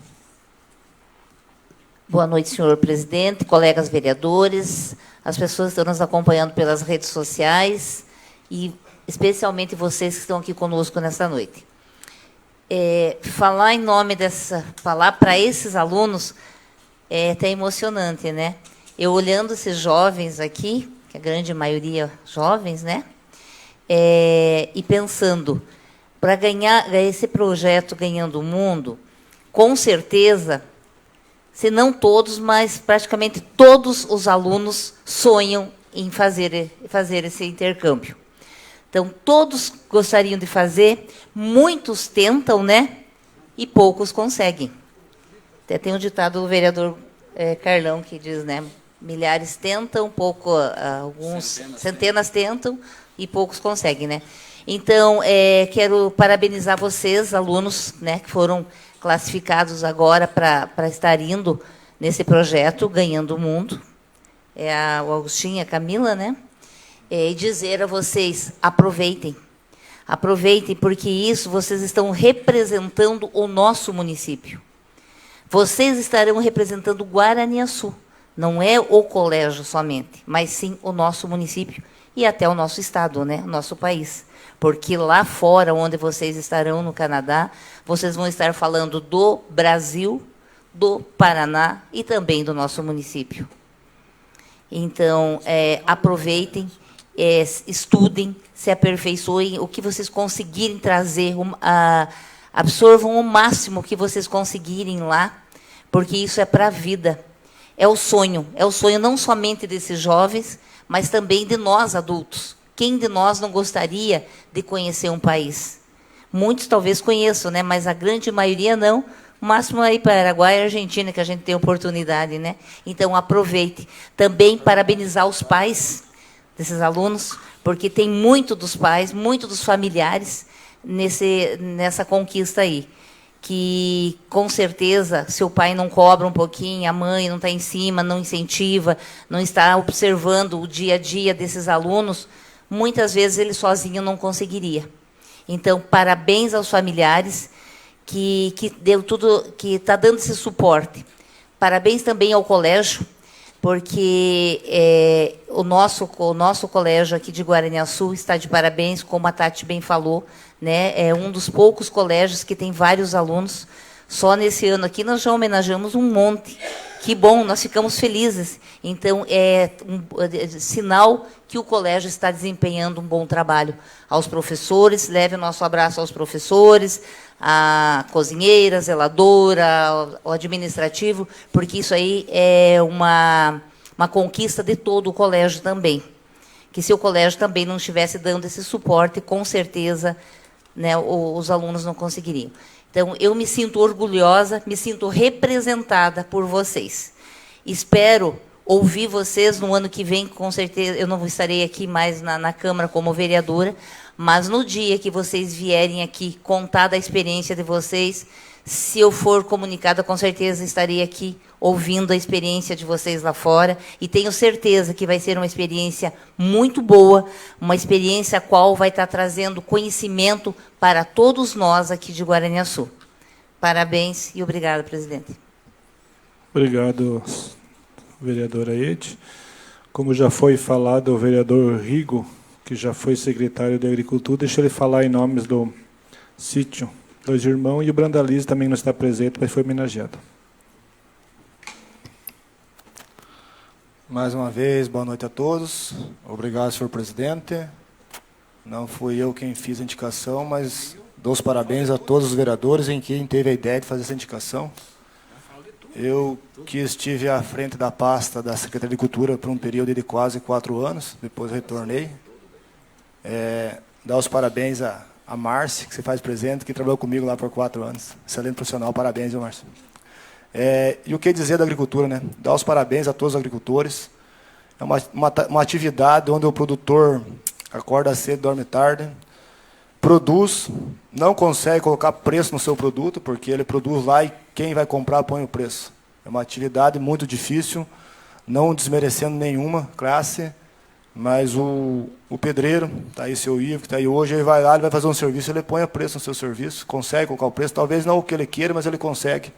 Boa noite, senhor presidente, colegas vereadores, as pessoas que estão nos acompanhando pelas redes sociais e especialmente vocês que estão aqui conosco nesta noite. Falar em nome falar para esses alunos é até emocionante, né? Eu olhando esses jovens aqui, que a grande maioria jovens, né? E pensando, para ganhar esse projeto Ganhando o Mundo, com certeza, se não todos, mas praticamente todos os alunos sonham em fazer esse intercâmbio. Então, todos gostariam de fazer, muitos tentam, né? E poucos conseguem. Até tem um ditado do vereador Carlão que diz, né? Milhares tentam, alguns centenas tentam e poucos conseguem, né? Então, quero parabenizar vocês, alunos, né, que foram classificados agora para estar indo nesse projeto Ganhando o Mundo. O Agostinho e a Camila, né? E dizer a vocês, aproveitem. Aproveitem, porque isso vocês estão representando o nosso município. Vocês estarão representando Guaraniaçu. Não é o colégio somente, mas sim o nosso município e até o nosso estado, né? O nosso país. Porque lá fora, onde vocês estarão, no Canadá, vocês vão estar falando do Brasil, do Paraná e também do nosso município. Então, aproveitem, estudem, se aperfeiçoem, o que vocês conseguirem trazer, absorvam o máximo que vocês conseguirem lá, porque isso é para a vida. É o sonho não somente desses jovens, mas também de nós, adultos. Quem de nós não gostaria de conhecer um país? Muitos talvez conheçam, né? Mas a grande maioria não. O máximo aí para Paraguai e Argentina, que a gente tem oportunidade, né? Então, aproveite. Também parabenizar os pais desses alunos, porque tem muito dos pais, muito dos familiares nessa conquista aí. Que, com certeza, seu pai não cobra um pouquinho, a mãe não está em cima, não incentiva, não está observando o dia a dia desses alunos, muitas vezes ele sozinho não conseguiria. Então, parabéns aos familiares que deu tudo, que está dando esse suporte. Parabéns também ao colégio, porque o nosso colégio aqui de Guaraniaçu está de parabéns, como a Tati bem falou, né? É um dos poucos colégios que tem vários alunos. Só nesse ano aqui nós já homenageamos um monte. Que bom, nós ficamos felizes. Então, é sinal que o colégio está desempenhando um bom trabalho. Aos professores, leve o nosso abraço aos professores, a cozinheira, a zeladora, o administrativo, porque isso aí é uma conquista de todo o colégio também. Que se o colégio também não estivesse dando esse suporte, com certeza, né, os alunos não conseguiriam. Então, eu me sinto orgulhosa, me sinto representada por vocês. Espero ouvir vocês no ano que vem, com certeza. Eu não estarei aqui mais na Câmara como vereadora, mas no dia que vocês vierem aqui contar da experiência de vocês, se eu for comunicada, com certeza estarei aqui ouvindo a experiência de vocês lá fora, e tenho certeza que vai ser uma experiência muito boa, uma experiência a qual vai estar trazendo conhecimento para todos nós aqui de Guaraniaçu. Parabéns e obrigada, presidente. Obrigado, vereadora Ede. Como já foi falado, o vereador Rigo, que já foi secretário de Agricultura, deixa ele falar em nome sítio, 2 irmãos, e o Brandalize também não está presente, mas foi homenageado. Mais uma vez, boa noite a todos. Obrigado, senhor presidente. Não fui eu quem fiz a indicação, mas dou os parabéns a todos os vereadores em quem teve a ideia de fazer essa indicação. Eu que estive à frente da pasta da Secretaria de Cultura por um período de quase 4 anos, depois retornei. Dar os parabéns a Márcia, que se faz presente, que trabalhou comigo lá por 4 anos. Excelente profissional, parabéns, viu, Márcia? E o que dizer da agricultura, né? Dar os parabéns a todos os agricultores. É uma atividade onde o produtor acorda cedo, dorme tarde, produz, não consegue colocar preço no seu produto, porque ele produz lá e quem vai comprar põe o preço. É uma atividade muito difícil, não desmerecendo nenhuma classe, mas o pedreiro, está aí seu Ivo, que está aí hoje, ele vai lá, ele vai fazer um serviço, ele põe a preço no seu serviço, consegue colocar o preço, talvez não o que ele queira, mas ele consegue.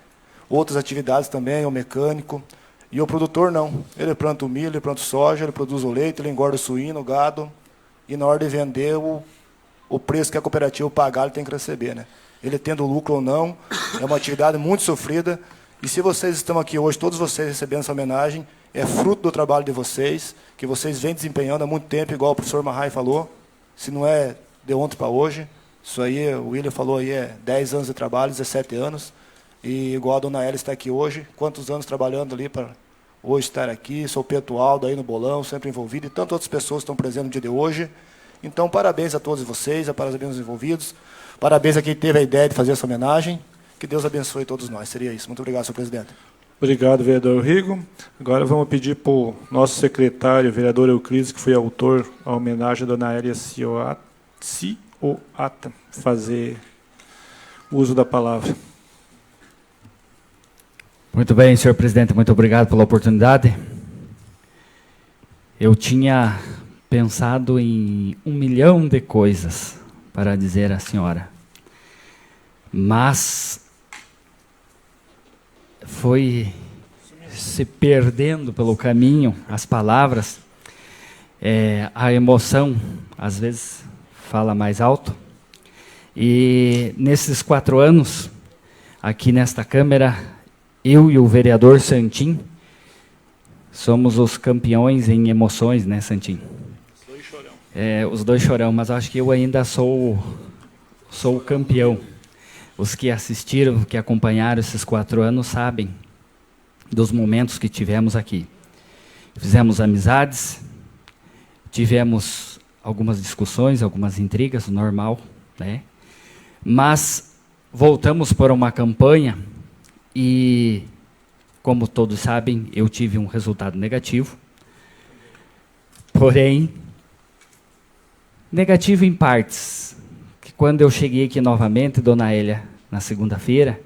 Outras atividades também, o mecânico. E o produtor não. Ele planta o milho, ele planta o soja, ele produz o leite, ele engorda o suíno, o gado. E na hora de vender, o preço que a cooperativa pagar, ele tem que receber, né? Ele tendo lucro ou não, é uma atividade muito sofrida. E se vocês estão aqui hoje, todos vocês recebendo essa homenagem, é fruto do trabalho de vocês, que vocês vêm desempenhando há muito tempo, igual o professor Marrai falou. Se não é de ontem para hoje, isso aí, o William falou aí, é 10 anos de trabalho, 17 anos. E igual a dona Ela está aqui hoje, quantos anos trabalhando ali para hoje estar aqui, sou Pedro Aldo aí no Bolão, sempre envolvido, e tantas outras pessoas estão presentes no dia de hoje. Então, parabéns a todos vocês, parabéns aos envolvidos, parabéns a quem teve a ideia de fazer essa homenagem, que Deus abençoe todos nós. Seria isso. Muito obrigado, senhor presidente. Obrigado, vereador Rigo. Agora vamos pedir para o nosso secretário, vereador Euclides, que foi autor da homenagem à dona Elia Cioata, fazer uso da palavra. Muito bem, senhor presidente, muito obrigado pela oportunidade. Eu tinha pensado em 1 milhão de coisas para dizer à senhora, mas foi se perdendo pelo caminho as palavras, a emoção às vezes fala mais alto, e nesses 4 anos, aqui nesta Câmara, eu e o vereador Santim somos os campeões em emoções, né, Santim? Os dois chorão, mas acho que eu ainda sou o campeão. Os que assistiram, que acompanharam esses 4 anos, sabem dos momentos que tivemos aqui. Fizemos amizades, tivemos algumas discussões, algumas intrigas, normal, né? Mas voltamos para uma campanha e, como todos sabem, eu tive um resultado negativo. Porém, negativo em partes. Que quando eu cheguei aqui novamente, dona Elia, na segunda-feira,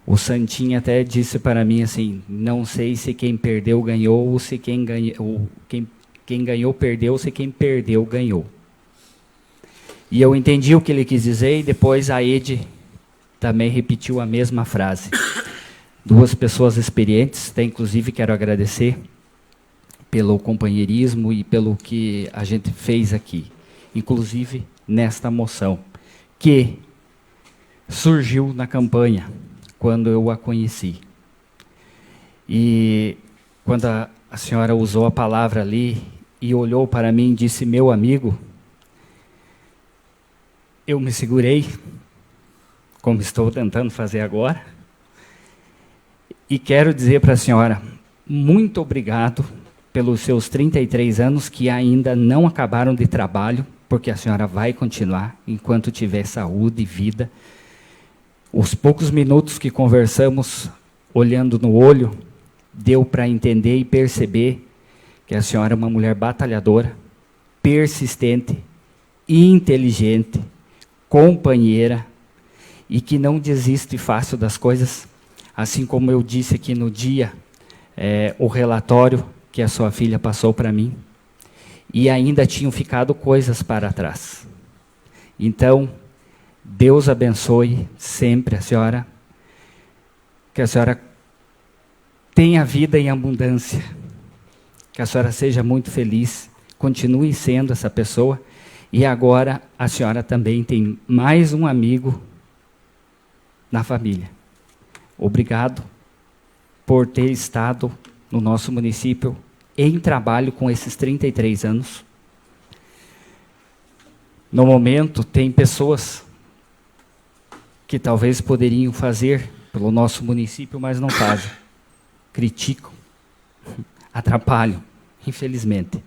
o Santinho até disse para mim assim, não sei se quem perdeu ganhou, ou se quem ganhou perdeu, ou se quem perdeu ganhou. E eu entendi o que ele quis dizer, e depois a Ede também repetiu a mesma frase. 2 pessoas experientes, até inclusive quero agradecer pelo companheirismo e pelo que a gente fez aqui, inclusive nesta moção, que surgiu na campanha, quando eu a conheci. E quando a senhora usou a palavra ali e olhou para mim e disse, meu amigo, eu me segurei, como estou tentando fazer agora, e quero dizer para a senhora, muito obrigado pelos seus 33 anos que ainda não acabaram de trabalho, porque a senhora vai continuar enquanto tiver saúde e vida. Os poucos minutos que conversamos, olhando no olho, deu para entender e perceber que a senhora é uma mulher batalhadora, persistente, inteligente, companheira e que não desiste fácil das coisas, assim como eu disse aqui no dia, o relatório que a sua filha passou para mim, e ainda tinham ficado coisas para trás. Então, Deus abençoe sempre a senhora, que a senhora tenha vida em abundância, que a senhora seja muito feliz, continue sendo essa pessoa, E agora a senhora também tem mais um amigo na família. Obrigado por ter estado no nosso município em trabalho com esses 33 anos. No momento, tem pessoas que talvez poderiam fazer pelo nosso município, mas não fazem. Criticam, atrapalham, infelizmente.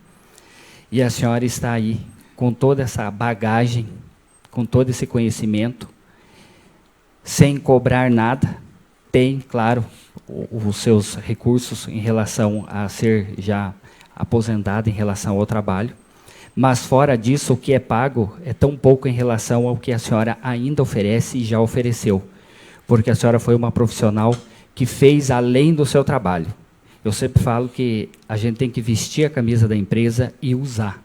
E a senhora está aí com toda essa bagagem, com todo esse conhecimento, sem cobrar nada. Tem, claro, os seus recursos em relação a ser já aposentada em relação ao trabalho, mas fora disso, o que é pago é tão pouco em relação ao que a senhora ainda oferece e já ofereceu, porque a senhora foi uma profissional que fez além do seu trabalho. Eu sempre falo que a gente tem que vestir a camisa da empresa e usar.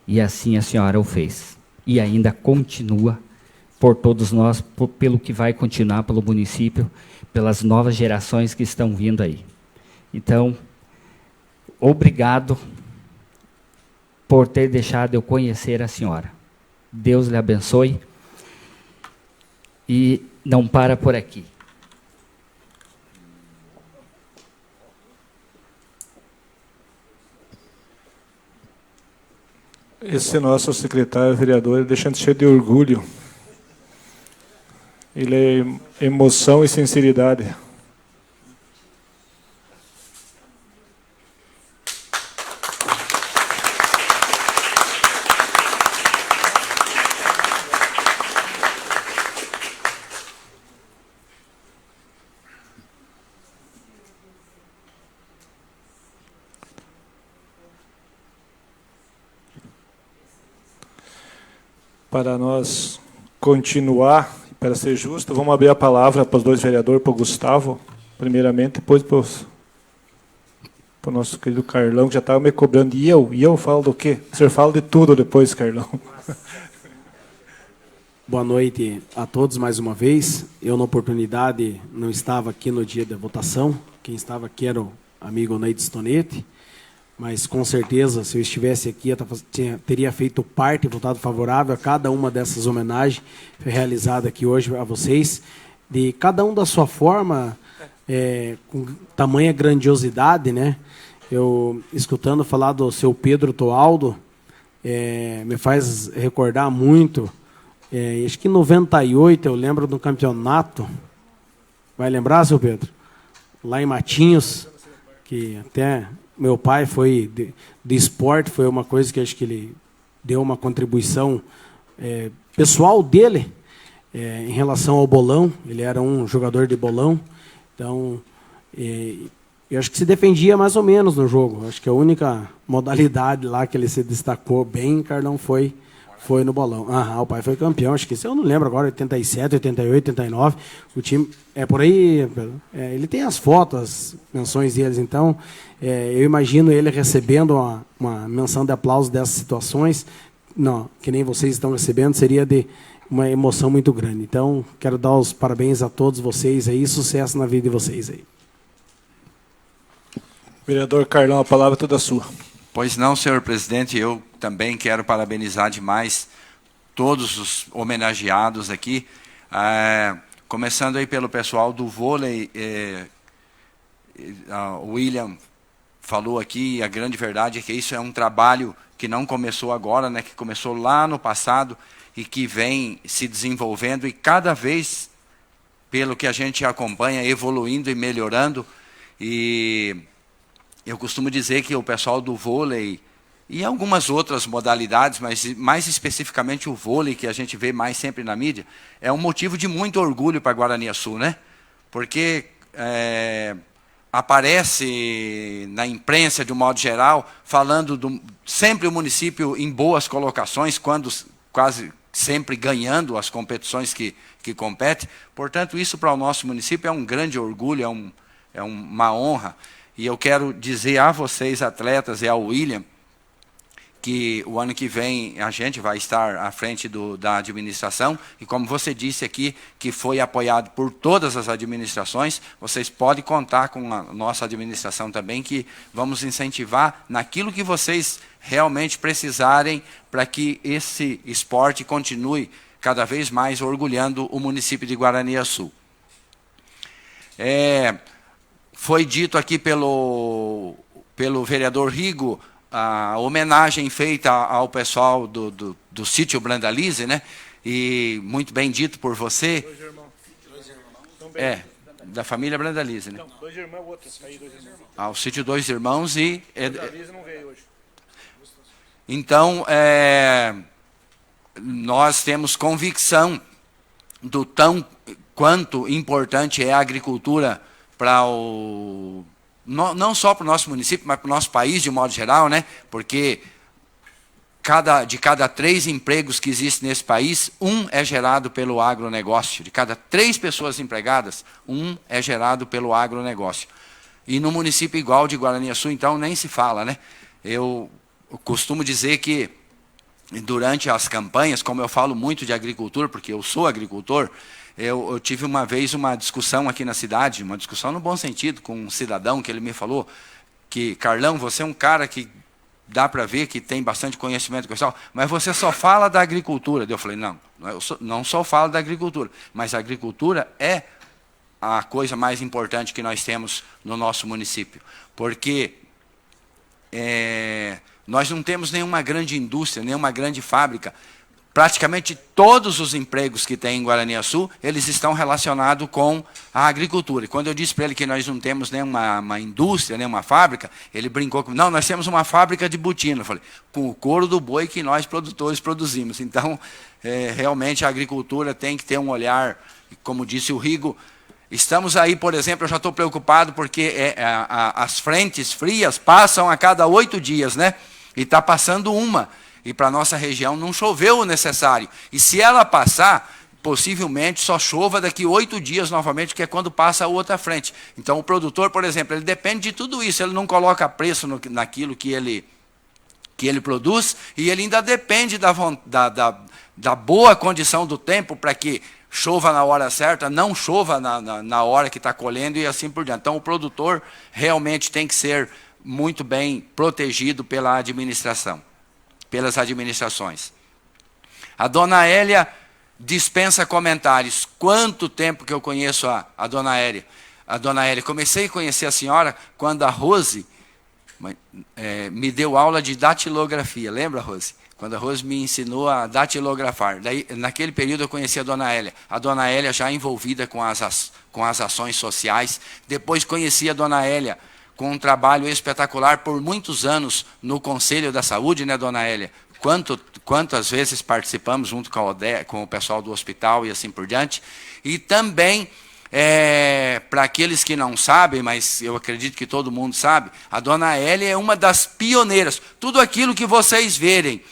E assim a senhora o fez. E ainda continua por todos nós, pelo que vai continuar pelo município, pelas novas gerações que estão vindo aí. Então, obrigado por ter deixado eu conhecer a senhora. Deus lhe abençoe. E não para por aqui. Esse nosso secretário vereador, deixando cheio de orgulho. Ele é emoção e sinceridade. Para nós continuar, para ser justo, vamos abrir a palavra para os dois vereadores, para o Gustavo, primeiramente, depois para o nosso querido Carlão, que já estava me cobrando. E eu falo do quê? O senhor fala de tudo depois, Carlão. Boa noite a todos mais uma vez. Eu, na oportunidade, não estava aqui no dia da votação. Quem estava aqui era o amigo Neide Stonete. Mas, com certeza, se eu estivesse aqui, eu teria feito parte, votado favorável a cada uma dessas homenagens realizadas aqui hoje a vocês. De cada um da sua forma, com tamanha grandiosidade, né? Eu, escutando falar do seu Pedro Toaldo, me faz recordar muito. Acho que em 98, eu lembro do campeonato. Vai lembrar, seu Pedro? Lá em Matinhos, que até... Meu pai foi de esporte, foi uma coisa que acho que ele deu uma contribuição pessoal dele em relação ao bolão. Ele era um jogador de bolão, então eu acho que se defendia mais ou menos no jogo. Acho que a única modalidade lá que ele se destacou bem, Carlão, foi no bolão. O pai foi campeão, acho que isso eu não lembro agora, 87, 88, 89. O time por aí, ele tem as fotos, as menções deles, então eu imagino ele recebendo uma menção de aplauso dessas situações, não, que nem vocês estão recebendo, seria de uma emoção muito grande. Então, quero dar os parabéns a todos vocês aí, sucesso na vida de vocês aí. Vereador Carlão, a palavra é toda sua. Pois não, senhor presidente, eu também quero parabenizar demais todos os homenageados aqui, começando aí pelo pessoal do vôlei. O William falou aqui, a grande verdade é que isso é um trabalho que não começou agora, né, que começou lá no passado e que vem se desenvolvendo e cada vez, pelo que a gente acompanha, evoluindo e melhorando. E eu costumo dizer que o pessoal do vôlei e algumas outras modalidades, mas mais especificamente o vôlei, que a gente vê mais sempre na mídia, é um motivo de muito orgulho para Guaraniaçu, né? Porque aparece na imprensa, de um modo geral, falando sempre o município em boas colocações, quando quase sempre ganhando as competições que compete. Portanto, isso para o nosso município é um grande orgulho, é uma honra. E eu quero dizer a vocês, atletas, e ao William, que o ano que vem a gente vai estar à frente da administração, e como você disse aqui, que foi apoiado por todas as administrações, vocês podem contar com a nossa administração também, que vamos incentivar naquilo que vocês realmente precisarem para que esse esporte continue cada vez mais orgulhando o município de Guaraniaçu. Foi dito aqui pelo vereador Rigo, a homenagem feita ao pessoal do sítio Brandalize, né? E muito bem dito por você. Dois irmãos. Da família Brandalize, né? Não, dois irmãos, outros aí, dois irmãos. O sítio Dois Irmãos e... Brandalize não veio hoje. Então, nós temos convicção do quanto importante é a agricultura para não só para o nosso município, mas para o nosso país de modo geral, né? Porque de cada 3 empregos que existem nesse país, 1 é gerado pelo agronegócio. De cada 3 pessoas empregadas, 1 é gerado pelo agronegócio. E no município igual de Guaraniaçu, então, nem se fala, né? Eu costumo dizer que durante as campanhas, como eu falo muito de agricultura, porque eu sou agricultor, eu tive uma vez uma discussão aqui na cidade, uma discussão no bom sentido, com um cidadão que ele me falou que, Carlão, você é um cara que dá para ver que tem bastante conhecimento, mas você só fala da agricultura. Eu falei, não, eu não só falo da agricultura, mas a agricultura é a coisa mais importante que nós temos no nosso município, porque nós não temos nenhuma grande indústria, nenhuma grande fábrica. Praticamente todos os empregos que tem em Guaraniaçu, eles estão relacionados com a agricultura. E quando eu disse para ele que nós não temos nenhuma indústria, nenhuma fábrica, ele brincou comigo. Não, nós temos uma fábrica de botina. Eu falei, com o couro do boi que nós produtores produzimos. Então, realmente a agricultura tem que ter um olhar, como disse o Rigo. Estamos aí, por exemplo, eu já estou preocupado porque as frentes frias passam a cada 8 dias, né? E está passando uma. E para a nossa região não choveu o necessário. E se ela passar, possivelmente só chova daqui 8 dias novamente, que é quando passa a outra frente. Então o produtor, por exemplo, ele depende de tudo isso. Ele não coloca preço naquilo que ele produz, e ele ainda depende da boa condição do tempo para que chova na hora certa, não chova na hora que está colhendo e assim por diante. Então o produtor realmente tem que ser muito bem protegido pela administração, pelas administrações. A dona Hélia dispensa comentários. Quanto tempo que eu conheço a dona Hélia? A dona Hélia, comecei a conhecer a senhora quando a Rose me deu aula de datilografia. Lembra, Rose? Quando a Rose me ensinou a datilografar. Daí, naquele período eu conheci a dona Hélia. A dona Hélia já envolvida com as ações sociais. Depois conheci a dona Hélia com um trabalho espetacular por muitos anos no Conselho da Saúde, né, dona Hélia? Quantas vezes participamos junto com o pessoal do hospital e assim por diante. E também, para aqueles que não sabem, mas eu acredito que todo mundo sabe, a dona Hélia é uma das pioneiras. Tudo aquilo que vocês verem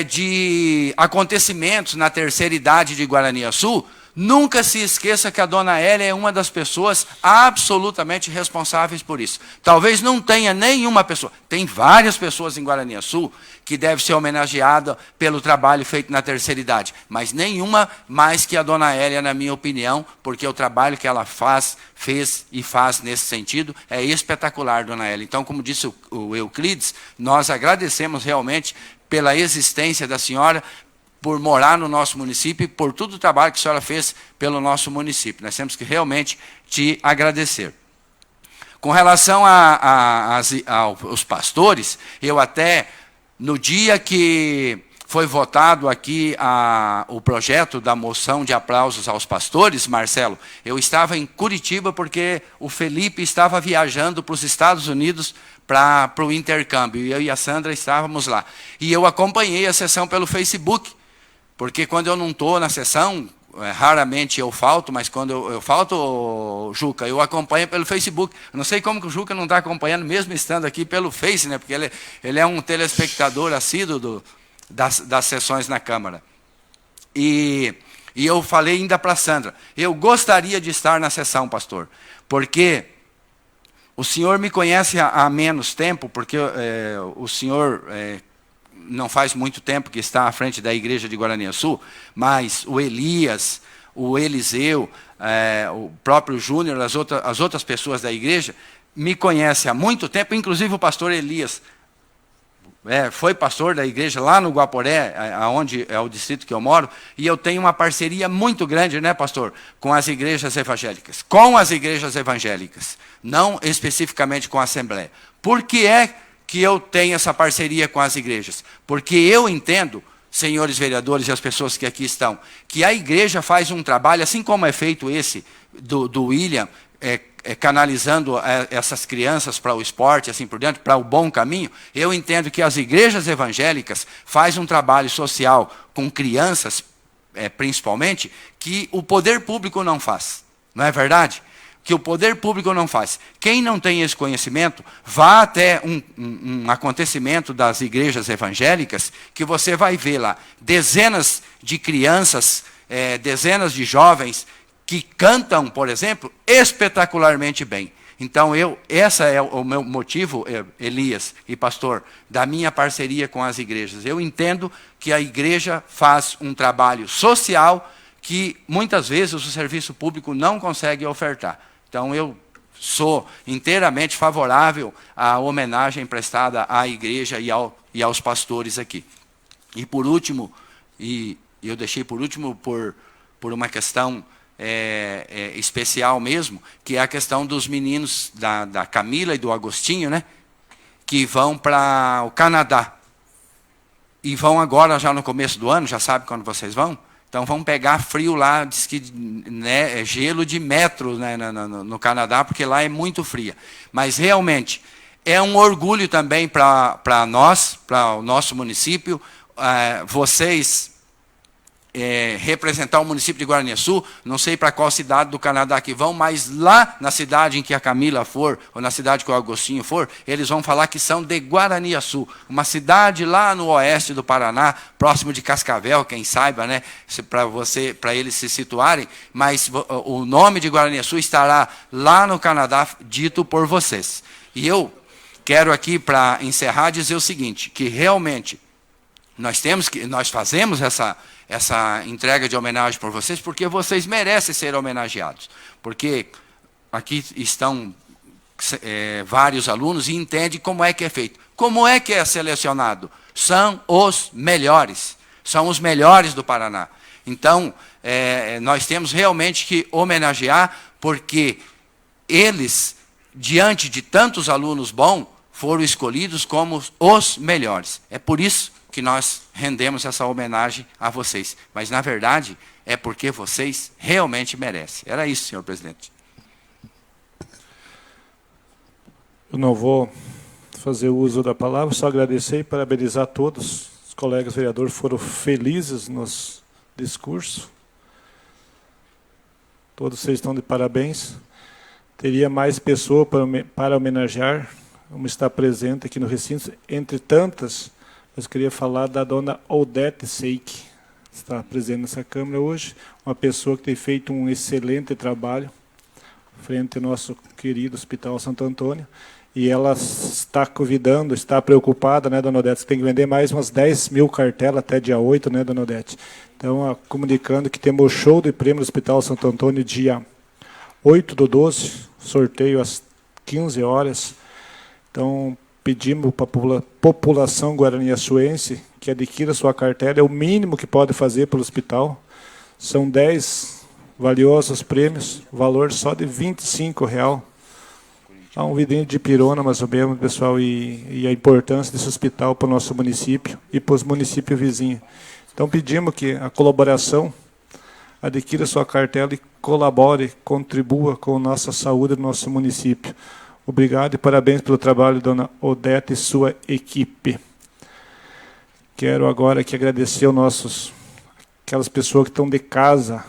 de acontecimentos na terceira idade de Guaraniaçu, nunca se esqueça que a dona Hélia é uma das pessoas absolutamente responsáveis por isso. Talvez não tenha nenhuma pessoa, tem várias pessoas em Guaraniaçu que devem ser homenageadas pelo trabalho feito na terceira idade, mas nenhuma mais que a dona Hélia, na minha opinião, porque o trabalho que ela fez e faz nesse sentido é espetacular, dona Hélia. Então, como disse o Euclides, nós agradecemos realmente pela existência da senhora, por morar no nosso município e por todo o trabalho que a senhora fez pelo nosso município. Nós temos que realmente te agradecer. Com relação aos pastores, eu até, no dia que foi votado aqui o projeto da moção de aplausos aos pastores, Marcelo, eu estava em Curitiba porque o Felipe estava viajando para os Estados Unidos para o intercâmbio, e eu e a Sandra estávamos lá. E eu acompanhei a sessão pelo Facebook, porque quando eu não estou na sessão, raramente eu falto, mas quando eu falto, Juca, eu acompanho pelo Facebook. Eu não sei como que o Juca não está acompanhando, mesmo estando aqui pelo Face, né? Porque ele é um telespectador assíduo das sessões na Câmara. E eu falei ainda para a Sandra, eu gostaria de estar na sessão, pastor, porque o senhor me conhece há menos tempo, porque o senhor não faz muito tempo que está à frente da igreja de Guaraniaçu, mas o Elias, o Eliseu, o próprio Júnior, as outras pessoas da igreja, me conhecem há muito tempo, inclusive o pastor Elias. Foi pastor da igreja lá no Guaporé, onde é o distrito que eu moro, e eu tenho uma parceria muito grande, né, pastor, com as igrejas evangélicas. Com as igrejas evangélicas, não especificamente com a Assembleia. Por que é que eu tenho essa parceria com as igrejas? Porque eu entendo, senhores vereadores e as pessoas que aqui estão, que a igreja faz um trabalho, assim como é feito esse do William, canalizando essas crianças para o esporte, assim por diante, para o bom caminho. Eu entendo que as igrejas evangélicas fazem um trabalho social com crianças, principalmente, que o poder público não faz. Não é verdade? Que o poder público não faz. Quem não tem esse conhecimento, vá até um acontecimento das igrejas evangélicas, que você vai ver lá dezenas de crianças, dezenas de jovens, que cantam, por exemplo, espetacularmente bem. Então, essa é o meu motivo, Elias e pastor, da minha parceria com as igrejas. Eu entendo que a igreja faz um trabalho social que, muitas vezes, o serviço público não consegue ofertar. Então, eu sou inteiramente favorável à homenagem prestada à igreja e aos pastores aqui. E, por último, e eu deixei por último por uma questão especial mesmo, que é a questão dos meninos da Camila e do Agostinho, né, que vão para o Canadá. E vão agora, já no começo do ano, já sabe quando vocês vão? Então vão pegar frio lá, diz que gelo de metro, né, no Canadá, porque lá é muito fria. Mas realmente é um orgulho também para nós, para o nosso município, vocês representar o município de Guaraniaçu, não sei para qual cidade do Canadá que vão, mas lá na cidade em que a Camila for, ou na cidade que o Agostinho for, eles vão falar que são de Guaraniaçu, uma cidade lá no oeste do Paraná, próximo de Cascavel, quem saiba, né, para eles se situarem, mas o nome de Guaraniaçu estará lá no Canadá, dito por vocês. E eu quero aqui, para encerrar, dizer o seguinte, que realmente nós fazemos essa entrega de homenagem por vocês, porque vocês merecem ser homenageados. Porque aqui estão vários alunos e entendem como é que é feito. Como é que é selecionado? São os melhores. São os melhores do Paraná. Então, nós temos realmente que homenagear, porque eles, diante de tantos alunos bons, foram escolhidos como os melhores. É por isso que nós rendemos essa homenagem a vocês. Mas, na verdade, é porque vocês realmente merecem. Era isso, senhor presidente. Eu não vou fazer uso da palavra, só agradecer e parabenizar todos. Os colegas vereadores foram felizes nos discursos. Todos vocês estão de parabéns. Teria mais pessoas para homenagear. Vamos estar presente aqui no recinto, entre tantas. Eu queria falar da dona Odete Seik, que está presente nessa Câmara hoje, uma pessoa que tem feito um excelente trabalho frente ao nosso querido Hospital Santo Antônio, e ela está convidando, está preocupada, né, dona Odete, você tem que vender mais umas 10 mil cartelas até dia 8, né, dona Odete? Então, comunicando que temos o show de prêmio do Hospital Santo Antônio dia 8/12, sorteio às 15 horas. Então, pedimos para a população guaraniaçuense que adquira sua cartela, é o mínimo que pode fazer pelo hospital. São 10 valiosos prêmios, valor só de R$25. Há um vidrinho de pirona, mais ou menos, pessoal, e a importância desse hospital para o nosso município e para os municípios vizinhos. Então, pedimos que a colaboração adquira sua cartela e colabore, contribua com a nossa saúde do nosso município. Obrigado e parabéns pelo trabalho, dona Odete e sua equipe. Quero agora aqui agradecer aquelas pessoas que estão de casa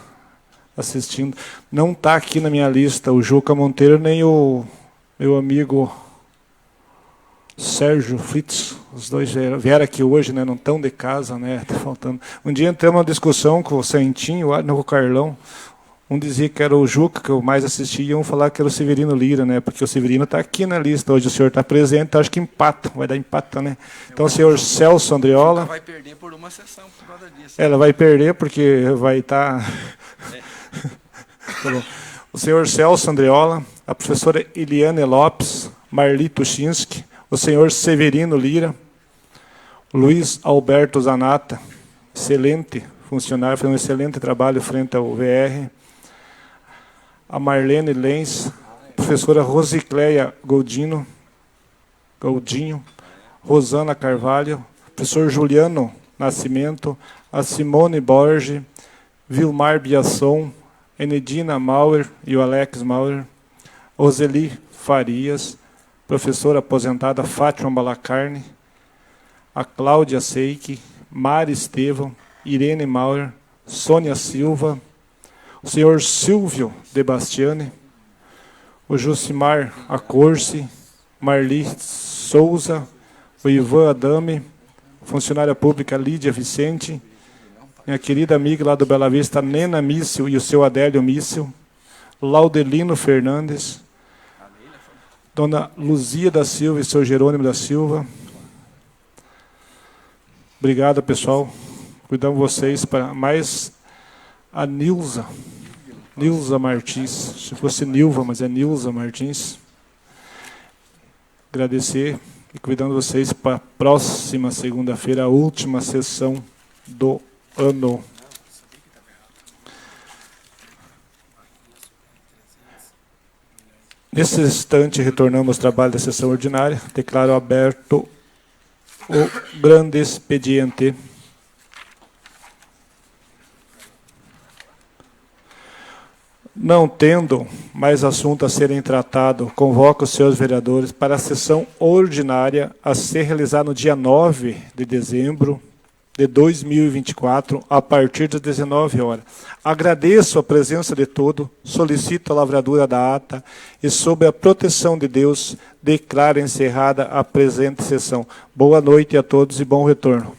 assistindo. Não está aqui na minha lista o Juca Monteiro, nem o meu amigo Sérgio Fritz. Os dois vieram aqui hoje, né? Não estão de casa, né? Tá faltando. Um dia entramos numa discussão com o Sentinho, com o Carlão. Um dizia que era o Juca, que eu mais assistia, e um falar que era o Severino Lira, né? Porque o Severino está aqui na lista, hoje o senhor está presente, então acho que empata, vai dar empata, né? Então o senhor Celso Andriola... Ela vai perder por uma sessão por causa disso. Ela vai perder porque vai estar... O senhor Celso Andriola, a professora Eliane Lopes, Marli Tuchinski, o senhor Severino Lira, Luiz Alberto Zanata, excelente funcionário, fez um excelente trabalho frente ao VR, a Marlene Lenz, professora Rosicléia Goldinho, Rosana Carvalho, professor Juliano Nascimento, a Simone Borges, Vilmar Biasson, Enedina Mauer e o Alex Mauer, Roseli Farias, professora aposentada Fátima Balacarne, a Cláudia Seik, Mari Estevão, Irene Mauer, Sônia Silva, o senhor Silvio De Bastiani, o Jucimar Acorce, Marli Souza, o Ivan Adame, funcionária pública Lídia Vicente, minha querida amiga lá do Bela Vista, Nena Míssil e o seu Adélio Míssil, Laudelino Fernandes, dona Luzia da Silva e seu Jerônimo da Silva. Obrigado, pessoal. Cuidamos vocês para mais a Nilza Martins, se fosse Nilva, mas é Nilza Martins. Agradecer e cuidando vocês para a próxima segunda-feira, a última sessão do ano. Nesse instante, retornamos ao trabalho da sessão ordinária. Declaro aberto o grande expediente. Não tendo mais assunto a serem tratado, convoco os senhores vereadores para a sessão ordinária a ser realizada no dia 9 de dezembro de 2024, a partir das 19 horas. Agradeço a presença de todos, solicito a lavradura da ata e, sob a proteção de Deus, declaro encerrada a presente sessão. Boa noite a todos e bom retorno.